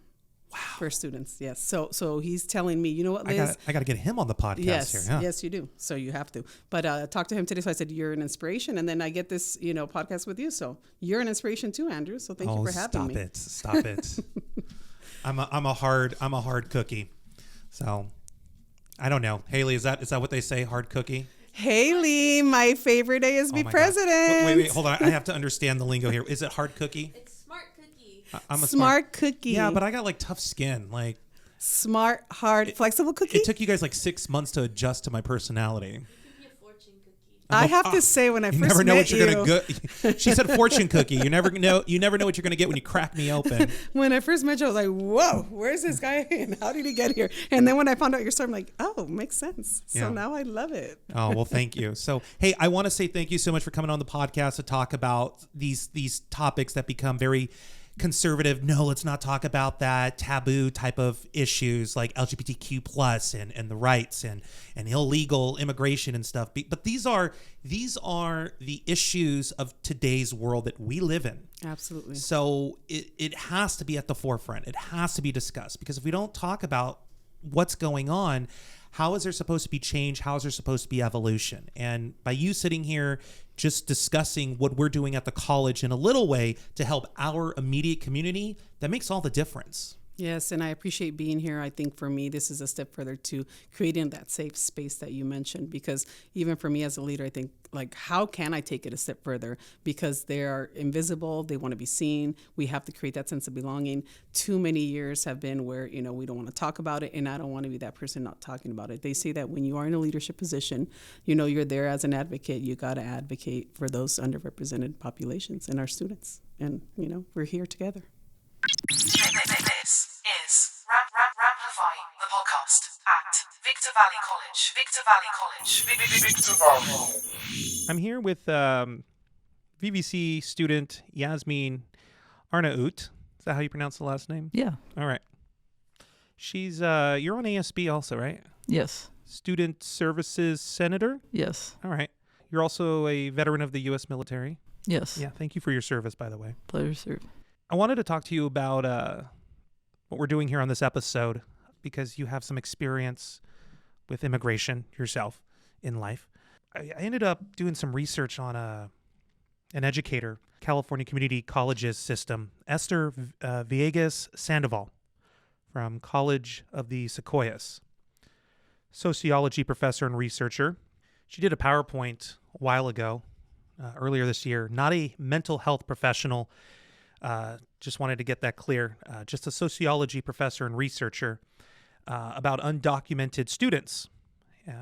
Wow. For students, yes. So he's telling me, you know what, Liz? I got to get him on the podcast here. Yeah. Yes, you do. So you have to. But talk to him today. So I said, you're an inspiration. And then I get this, podcast with you. So you're an inspiration too, Andrew. So thank you for having me. Stop it. I'm a hard cookie. So I don't know. Haley, is that what they say? Hard cookie? Haley, my favorite ASB president. Wait, hold on. I have to understand the lingo here. Is it hard cookie? I'm a smart cookie. Yeah, but I got tough skin. Smart, hard, flexible cookie. It took you guys 6 months to adjust to my personality. I have to say, when I first met you, never know what you're gonna get. She said fortune cookie. You never know what you're gonna get when you crack me open. When I first met you, I was like, whoa, where's this guy and how did he get here? And then when I found out your story, I'm like, oh, makes sense. So now I love it. Oh, well, thank you. So, hey, I want to say thank you so much for coming on the podcast to talk about these topics that become very conservative. No, let's not talk about that taboo type of issues like LGBTQ plus and the rights and illegal immigration and stuff. But these are the issues of today's world that we live in. Absolutely. So it has to be at the forefront. It has to be discussed, because if we don't talk about what's going on, how is there supposed to be change? How is there supposed to be evolution? And by you sitting here just discussing what we're doing at the college in a little way to help our immediate community, that makes all the difference. Yes, and I appreciate being here. I think for me, this is a step further to creating that safe space that you mentioned, because even for me as a leader, I think, how can I take it a step further? Because they are invisible, they want to be seen. We have to create that sense of belonging. Too many years have been where, we don't want to talk about it, and I don't want to be that person not talking about it. They say that when you are in a leadership position, you're there as an advocate. You got to advocate for those underrepresented populations and our students. And, we're here together. This is Ramplify, the podcast at Victor Valley College. Victor Valley College. Victor Valley. I'm here with VVC student Yasmeen Arnaout. Is that how you pronounce the last name? Yeah. All right. She's you're on ASB also, right? Yes. Student Services Senator? Yes. All right. You're also a veteran of the U.S. military? Yes. Yeah, thank you for your service, by the way. Pleasure served. I wanted to talk to you about what we're doing here on this episode because you have some experience with immigration yourself in life. I ended up doing some research on an educator, California Community Colleges system, Esther Villegas Sandoval from College of the Sequoias, sociology professor and researcher. She did a PowerPoint a while ago, earlier this year, not a mental health professional. Just wanted to get that clear. Just a sociology professor and researcher about undocumented students.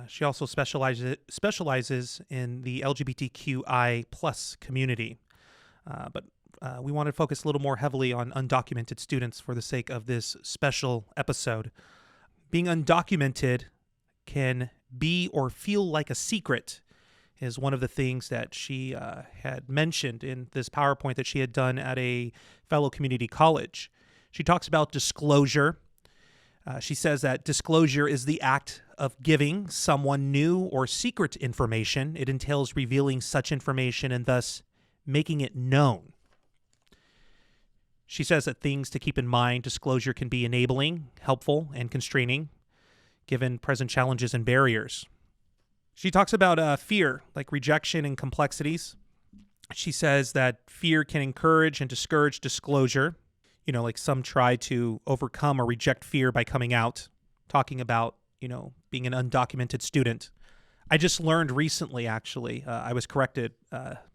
She also specializes in the LGBTQI plus community. But we want to focus a little more heavily on undocumented students for the sake of this special episode. Being undocumented can be or feel like a secret is one of the things that she had mentioned in this PowerPoint that she had done at a fellow community college. She talks about disclosure. She says that disclosure is the act of giving someone new or secret information. It entails revealing such information and thus making it known. She says that things to keep in mind, disclosure can be enabling, helpful, and constraining, given present challenges and barriers. She talks about fear, like rejection and complexities. She says that fear can encourage and discourage disclosure. You know, like some try to overcome or reject fear by coming out, talking about, being an undocumented student. I just learned recently, actually, I was corrected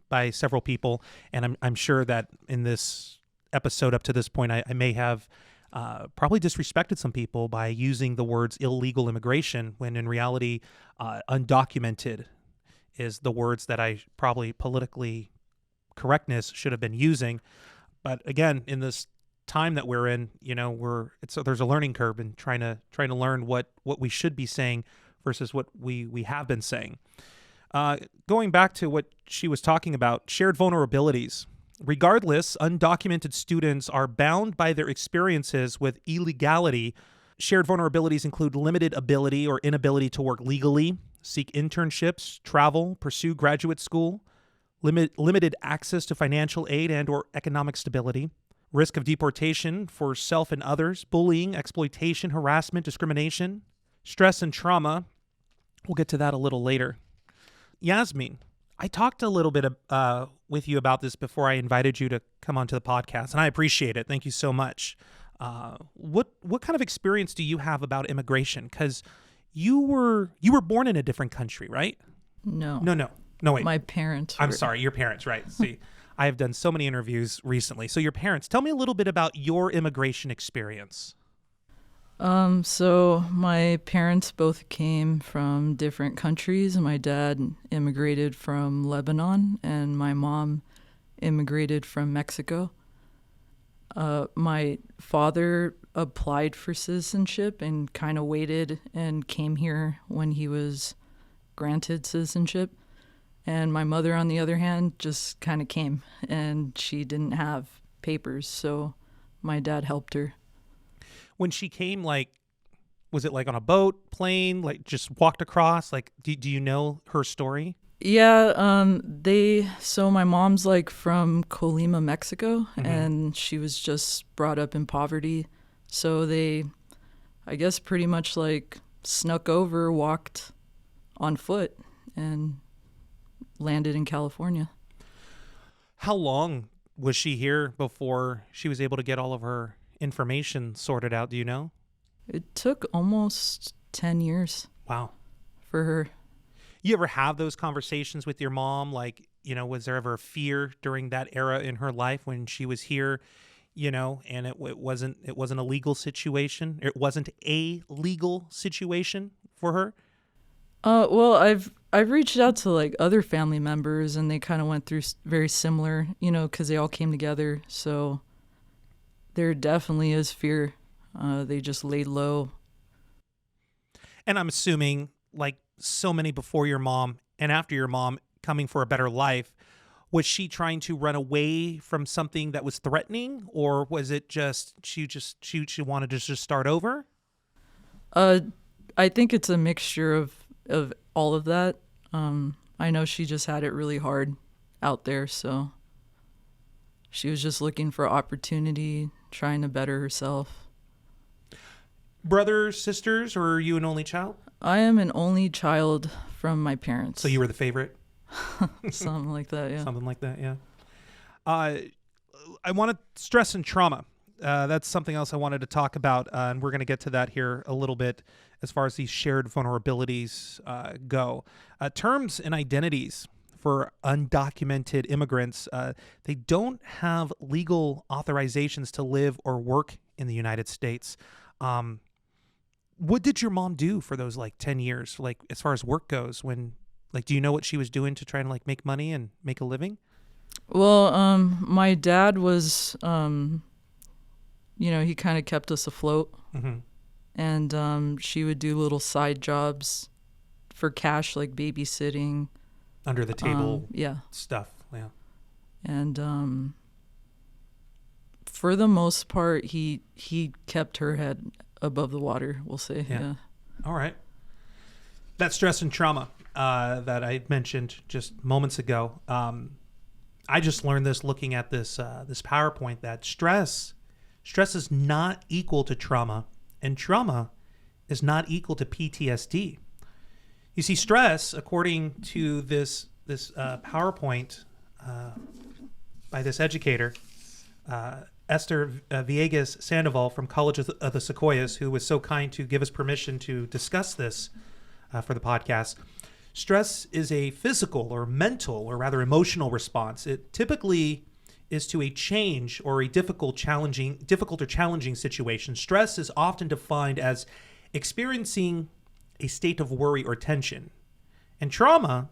by several people, and I'm sure that in this episode up to this point, I may have probably disrespected some people by using the words illegal immigration when in reality, undocumented is the words that I probably politically correctness should have been using. But again, in this time that we're in, there's a learning curve in trying to learn what we should be saying versus what we have been saying. Going back to what she was talking about, shared vulnerabilities. Regardless, undocumented students are bound by their experiences with illegality. Shared vulnerabilities include limited ability or inability to work legally, seek internships, travel, pursue graduate school, limited access to financial aid and or economic stability, risk of deportation for self and others, bullying, exploitation, harassment, discrimination, stress and trauma. We'll get to that a little later. Yasmeen, I talked a little bit with you about this before I invited you to come onto the podcast, and I appreciate it. Thank you so much. What kind of experience do you have about immigration? Because you were born in a different country, right? No, wait. My parents. I'm sorry, your parents, right? See, I have done so many interviews recently. So your parents, tell me a little bit about your immigration experience. So my parents both came from different countries. My dad immigrated from Lebanon and my mom immigrated from Mexico. My father applied for citizenship and kind of waited and came here when he was granted citizenship. And my mother, on the other hand, just kind of came and she didn't have papers. So my dad helped her. When she came, was it on a boat, plane, just walked across? Do you know her story? Yeah, so my mom's from Colima, Mexico, and she was just brought up in poverty. So they, I guess, pretty much snuck over, walked on foot, and landed in California. How long was she here before she was able to get all of her information sorted out? Do you know? It took almost 10 years. Wow. For her. You ever have those conversations with your mom? Was there ever fear during that era in her life when she was here, and it wasn't a legal situation? It wasn't a legal situation for her? Well, I've reached out to other family members and they kind of went through very similar, because they all came together. So there definitely is fear. They just laid low. And I'm assuming, so many before your mom and after your mom coming for a better life, was she trying to run away from something that was threatening, or was it just she wanted to just start over? I think it's a mixture of all of that. I know she just had it really hard out there, so she was just looking for opportunity, trying to better herself. brothers, sisters, or are you an only child? I am an only child from my parents. So you were the favorite? Something like that, yeah. Something like that, yeah. I want to stress and trauma. That's something else I wanted to talk about, and we're going to get to that here a little bit as far as these shared vulnerabilities go. Terms and identities for undocumented immigrants, they don't have legal authorizations to live or work in the United States. What did your mom do for those 10 years, as far as work goes? When, do you know what she was doing to try and make money and make a living? Well, my dad was, he kind of kept us afloat. Mm-hmm. And she would do little side jobs for cash, like babysitting. Under the table yeah. stuff, yeah. And for the most part, he kept her head above the water, we'll say. Yeah. All right. That stress and trauma that I mentioned just moments ago, I just learned this looking at this PowerPoint, that stress is not equal to trauma, and trauma is not equal to PTSD. You see, stress, according to this PowerPoint by this educator, Esther Villegas Sandoval from College of the Sequoias, who was so kind to give us permission to discuss this for the podcast. Stress is a physical or mental, or rather emotional response. It typically is to a change or a difficult or challenging situation. Stress is often defined as experiencing a state of worry or tension. And trauma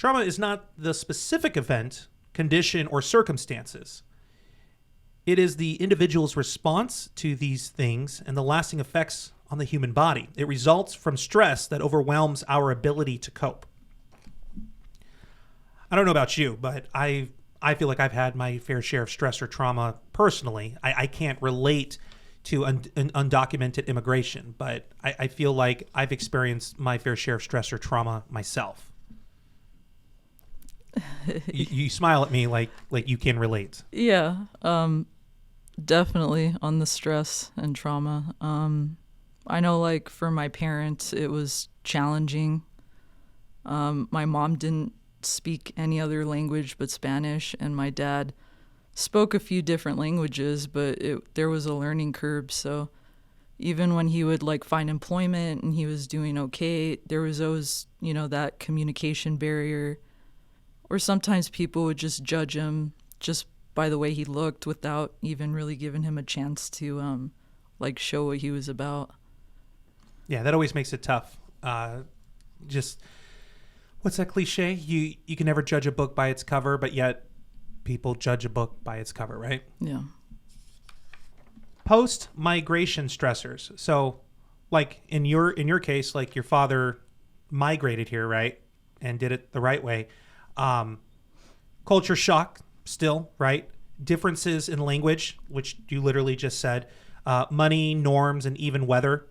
is not the specific event, condition, or circumstances. It is the individual's response to these things and the lasting effects on the human body. It results from stress that overwhelms our ability to cope. I don't know about you, but I feel like I've had my fair share of stress or trauma personally. I can't relate to undocumented immigration, but I feel like I've experienced my fair share of stress or trauma myself. You smile at me like you can relate. Yeah, definitely on the stress and trauma. I know, for my parents, it was challenging. My mom didn't speak any other language but Spanish, and my dad spoke a few different languages, but there was a learning curve. So even when he would find employment and he was doing okay, there was always, that communication barrier. Or sometimes people would just judge him just by the way he looked without even really giving him a chance to show what he was about. Yeah, that always makes it tough. Just what's that cliche? You can never judge a book by its cover, but yet people judge a book by its cover, right? Yeah. Post-migration stressors. So, in your case, your father migrated here, right, and did it the right way. Culture shock, still, right? Differences in language, which you literally just said. Money, norms, and even weather.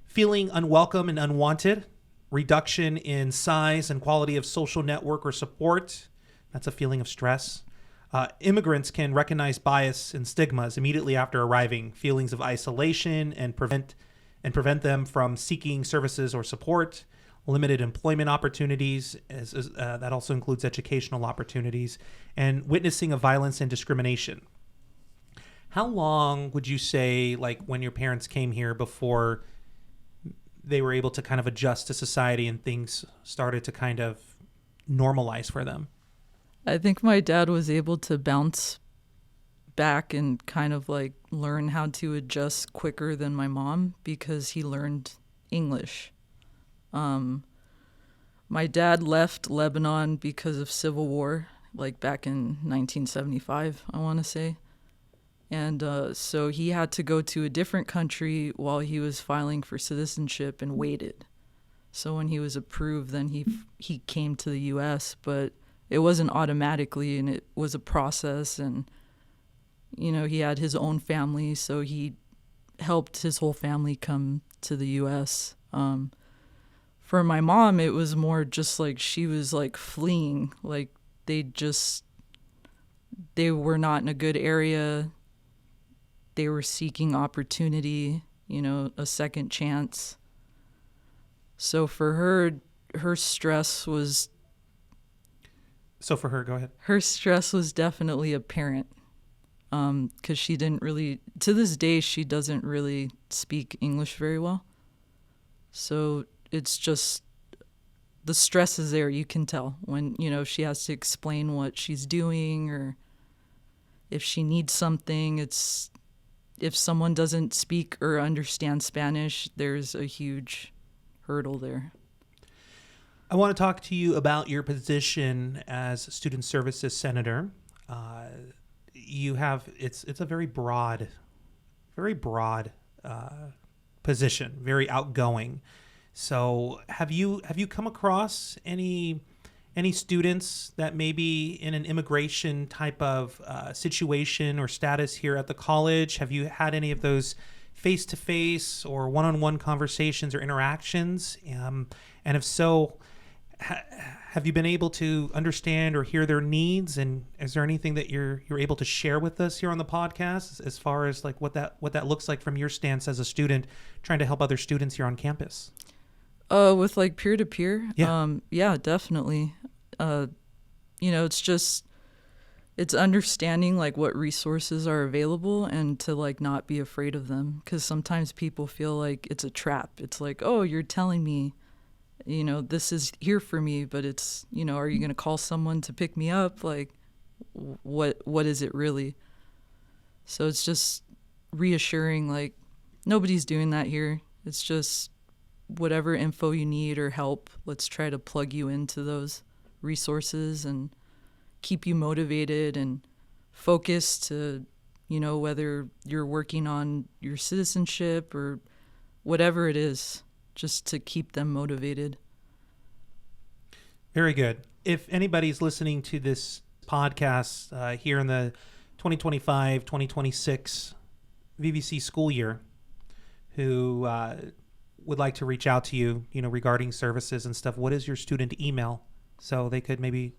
Feeling unwelcome and unwanted. Reduction in size and quality of social network or support. That's a feeling of stress. Immigrants can recognize bias and stigmas immediately after arriving, feelings of isolation, and prevent them from seeking services or support. Limited employment opportunities, that also includes educational opportunities, and witnessing of violence and discrimination. How long would you say, when your parents came here, before they were able to kind of adjust to society and things started to kind of normalize for them? I think my dad was able to bounce back and kind of learn how to adjust quicker than my mom because he learned English. My dad left Lebanon because of civil war, back in 1975, I want to say. And so he had to go to a different country while he was filing for citizenship and waited. So when he was approved, then he came to the U.S., but it wasn't automatically, and it was a process. And, he had his own family, so he helped his whole family come to the U.S. For my mom, it was more just she was fleeing. They were not in a good area. They were seeking opportunity, a second chance. So for her stress was... So for her, go ahead. Her stress was definitely apparent because she didn't really... To this day, she doesn't really speak English very well. So it's just... The stress is there, you can tell when, she has to explain what she's doing, or if she needs something. It's, if someone doesn't speak or understand Spanish, there's a huge hurdle there. I want to talk to you about your position as Student Services Senator. You have, it's a very broad position, very outgoing. So have you come across any students that may be in an immigration type of situation or status here at the college? Have you had any of those face-to-face or one-on-one conversations or interactions? And if so, have you been able to understand or hear their needs? And is there anything that you're able to share with us here on the podcast as far as like what that looks like from your stance as a student trying to help other students here on campus? With like peer-to-peer? Yeah. Yeah, definitely. It's understanding like what resources are available and to like not be afraid of them. Because sometimes people feel like it's a trap. It's like, oh, you're telling me, this is here for me, but it's, are you going to call someone to pick me up? Like, what is it really? So it's just reassuring, like, nobody's doing that here. It's just whatever info you need or help, let's try to plug you into those resources and keep you motivated and focused to, whether you're working on your citizenship or whatever it is, just to keep them motivated. Very good. If anybody's listening to this podcast here in the 2025-2026 VVC school year who would like to reach out to you, regarding services and stuff, what is your student email so they could maybe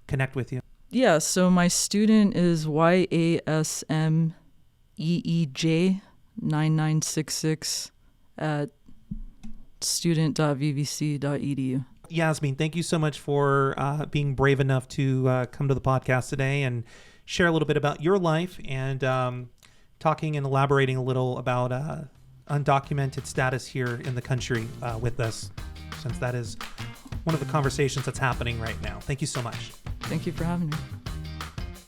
connect with you? Yeah, so my student is YASMEEJ9966 at student.vvc.edu. Yasmeen, thank you so much for being brave enough to come to the podcast today and share a little bit about your life and talking and elaborating a little about undocumented status here in the country with us, since that is one of the conversations that's happening right now. Thank you so much. Thank you for having me.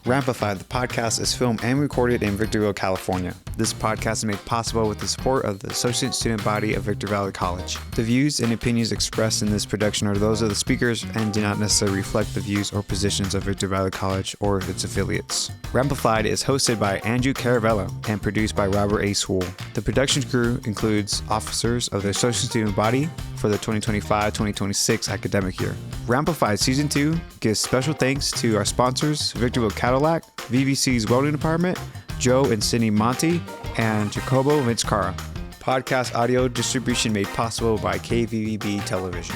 Ramplifi, the podcast, is filmed and recorded in Victorville, California. This podcast is made possible with the support of the Associate Student Body of Victor Valley College. The views and opinions expressed in this production are those of the speakers and do not necessarily reflect the views or positions of Victor Valley College or its affiliates. Ramplified is hosted by Andrew Caravella and produced by Robert A. Swool. The production crew includes officers of the Associate Student Body for the 2025-2026 academic year. Ramplified Season 2 gives special thanks to our sponsors, Victorville Cadillac, VVC's Welding Department, Joe and Cindy Monty, and Jacobo Vinzcara. Podcast audio distribution made possible by KVVB Television.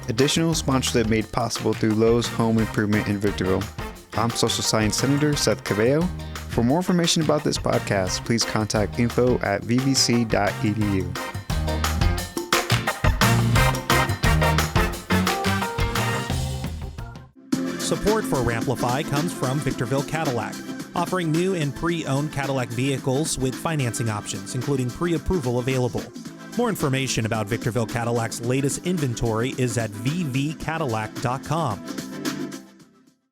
Additional sponsorship made possible through Lowe's Home Improvement in Victorville. I'm Social Science Senator Seth Cabello. For more information about this podcast, please contact info@vvc.edu. Support for Ramplify comes from Victorville Cadillac, offering new and pre-owned Cadillac vehicles with financing options, including pre-approval available. More information about Victorville Cadillac's latest inventory is at vvcadillac.com.